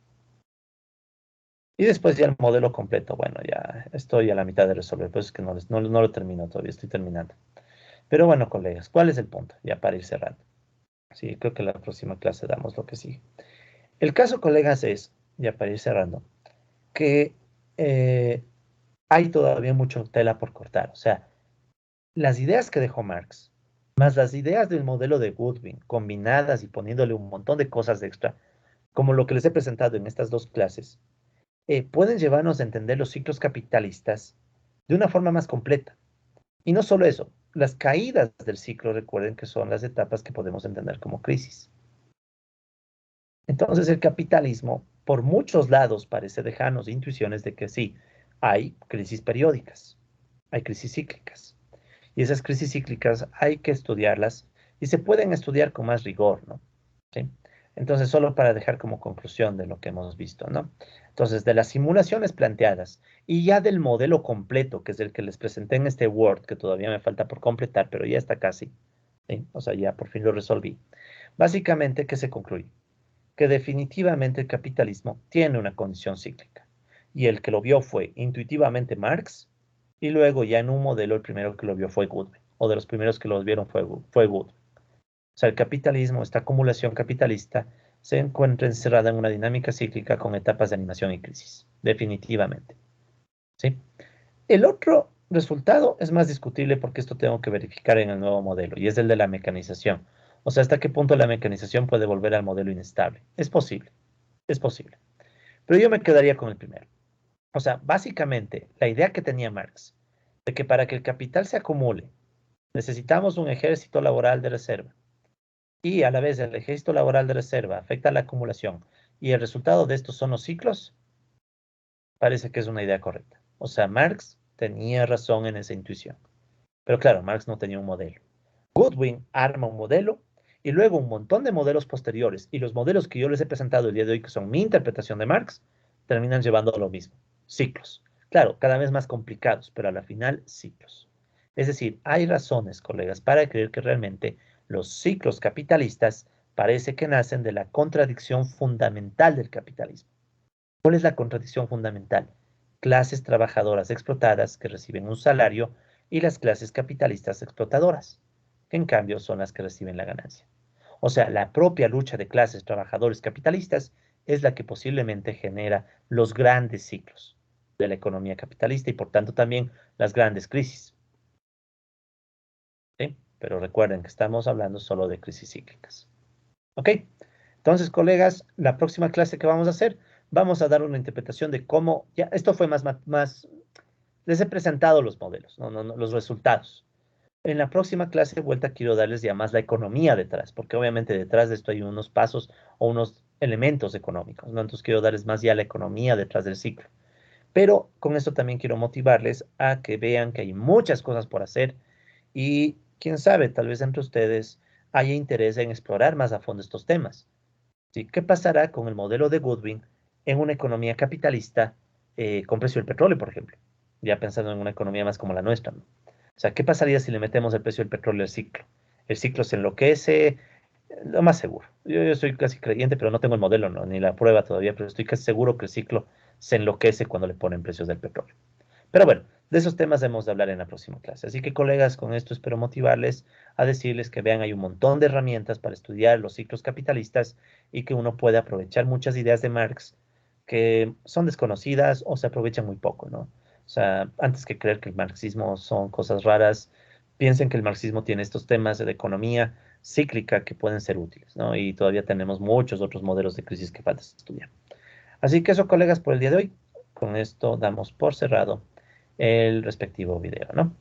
Speaker 1: Y después ya el modelo completo, bueno, ya estoy a la mitad de resolver, pues es que no lo termino todavía, estoy terminando. Pero bueno, colegas, ¿cuál es el punto? Ya para ir cerrando. Sí, creo que la próxima clase damos lo que sigue. El caso, colegas, es, ya para ir cerrando, que eh, hay todavía mucho tela por cortar. O sea, las ideas que dejó Marx, más las ideas del modelo de Goodwin, combinadas y poniéndole un montón de cosas extra, como lo que les he presentado en estas dos clases, pueden llevarnos a entender los ciclos capitalistas de una forma más completa. Y no solo eso, las caídas del ciclo, recuerden que son las etapas que podemos entender como crisis. Entonces el capitalismo, por muchos lados, parece dejarnos intuiciones de que sí, hay crisis periódicas, hay crisis cíclicas. Y esas crisis cíclicas hay que estudiarlas y se pueden estudiar con más rigor, ¿no? ¿Sí? Entonces, solo para dejar como conclusión de lo que hemos visto, ¿no? Entonces, de las simulaciones planteadas y ya del modelo completo, que es el que les presenté en este Word, que todavía me falta por completar, pero ya está casi, ¿sí? O sea, ya por fin lo resolví. Básicamente, ¿qué se concluye? Que definitivamente el capitalismo tiene una condición cíclica. Y el que lo vio fue intuitivamente Marx, y luego ya en un modelo el primero que lo vio fue Goodwin, o de los primeros que lo vieron fue Goodwin. O sea, el capitalismo, esta acumulación capitalista, se encuentra encerrada en una dinámica cíclica con etapas de animación y crisis, definitivamente. ¿Sí? El otro resultado es más discutible porque esto tengo que verificar en el nuevo modelo, y es el de la mecanización. O sea, hasta qué punto la mecanización puede volver al modelo inestable. Es posible, es posible. Pero yo me quedaría con el primero. O sea, básicamente, la idea que tenía Marx de que para que el capital se acumule, necesitamos un ejército laboral de reserva. Y a la vez el ejército laboral de reserva afecta a la acumulación y el resultado de estos son los ciclos, parece que es una idea correcta. O sea, Marx tenía razón en esa intuición. Pero claro, Marx no tenía un modelo. Goodwin arma un modelo y luego un montón de modelos posteriores y los modelos que yo les he presentado el día de hoy, que son mi interpretación de Marx, terminan llevando a lo mismo. Ciclos. Claro, cada vez más complicados, pero a la final ciclos. Es decir, hay razones, colegas, para creer que realmente los ciclos capitalistas parece que nacen de la contradicción fundamental del capitalismo. ¿Cuál es la contradicción fundamental? Clases trabajadoras explotadas que reciben un salario y las clases capitalistas explotadoras, que en cambio son las que reciben la ganancia. O sea, la propia lucha de clases trabajadores capitalistas es la que posiblemente genera los grandes ciclos de la economía capitalista y por tanto también las grandes crisis. ¿Sí? Pero recuerden que estamos hablando solo de crisis cíclicas. ¿Ok? Entonces, colegas, la próxima clase que vamos a hacer, vamos a dar una interpretación de cómo, ya, esto fue más, les he presentado los modelos, no, los resultados. En la próxima clase de vuelta quiero darles ya más la economía detrás, porque obviamente detrás de esto hay unos pasos o unos elementos económicos, ¿no? Entonces quiero darles más ya la economía detrás del ciclo. Pero con esto también quiero motivarles a que vean que hay muchas cosas por hacer y quién sabe, tal vez entre ustedes haya interés en explorar más a fondo estos temas. ¿Sí? ¿Qué pasará con el modelo de Goodwin en una economía capitalista con precio del petróleo, por ejemplo? Ya pensando en una economía más como la nuestra, ¿no? O sea, ¿qué pasaría si le metemos el precio del petróleo al ciclo? El ciclo se enloquece, lo más seguro. Yo soy casi creyente, pero no tengo el modelo, ¿no? Ni la prueba todavía, pero estoy casi seguro que el ciclo se enloquece cuando le ponen precios del petróleo. Pero bueno, de esos temas hemos de hablar en la próxima clase. Así que, colegas, con esto espero motivarles a decirles que vean, hay un montón de herramientas para estudiar los ciclos capitalistas y que uno puede aprovechar muchas ideas de Marx que son desconocidas o se aprovechan muy poco, ¿no? O sea, antes que creer que el marxismo son cosas raras, piensen que el marxismo tiene estos temas de economía cíclica que pueden ser útiles, ¿no? Y todavía tenemos muchos otros modelos de crisis que falta estudiar. Así que eso, colegas, por el día de hoy. Con esto damos por cerrado el respectivo video, ¿no?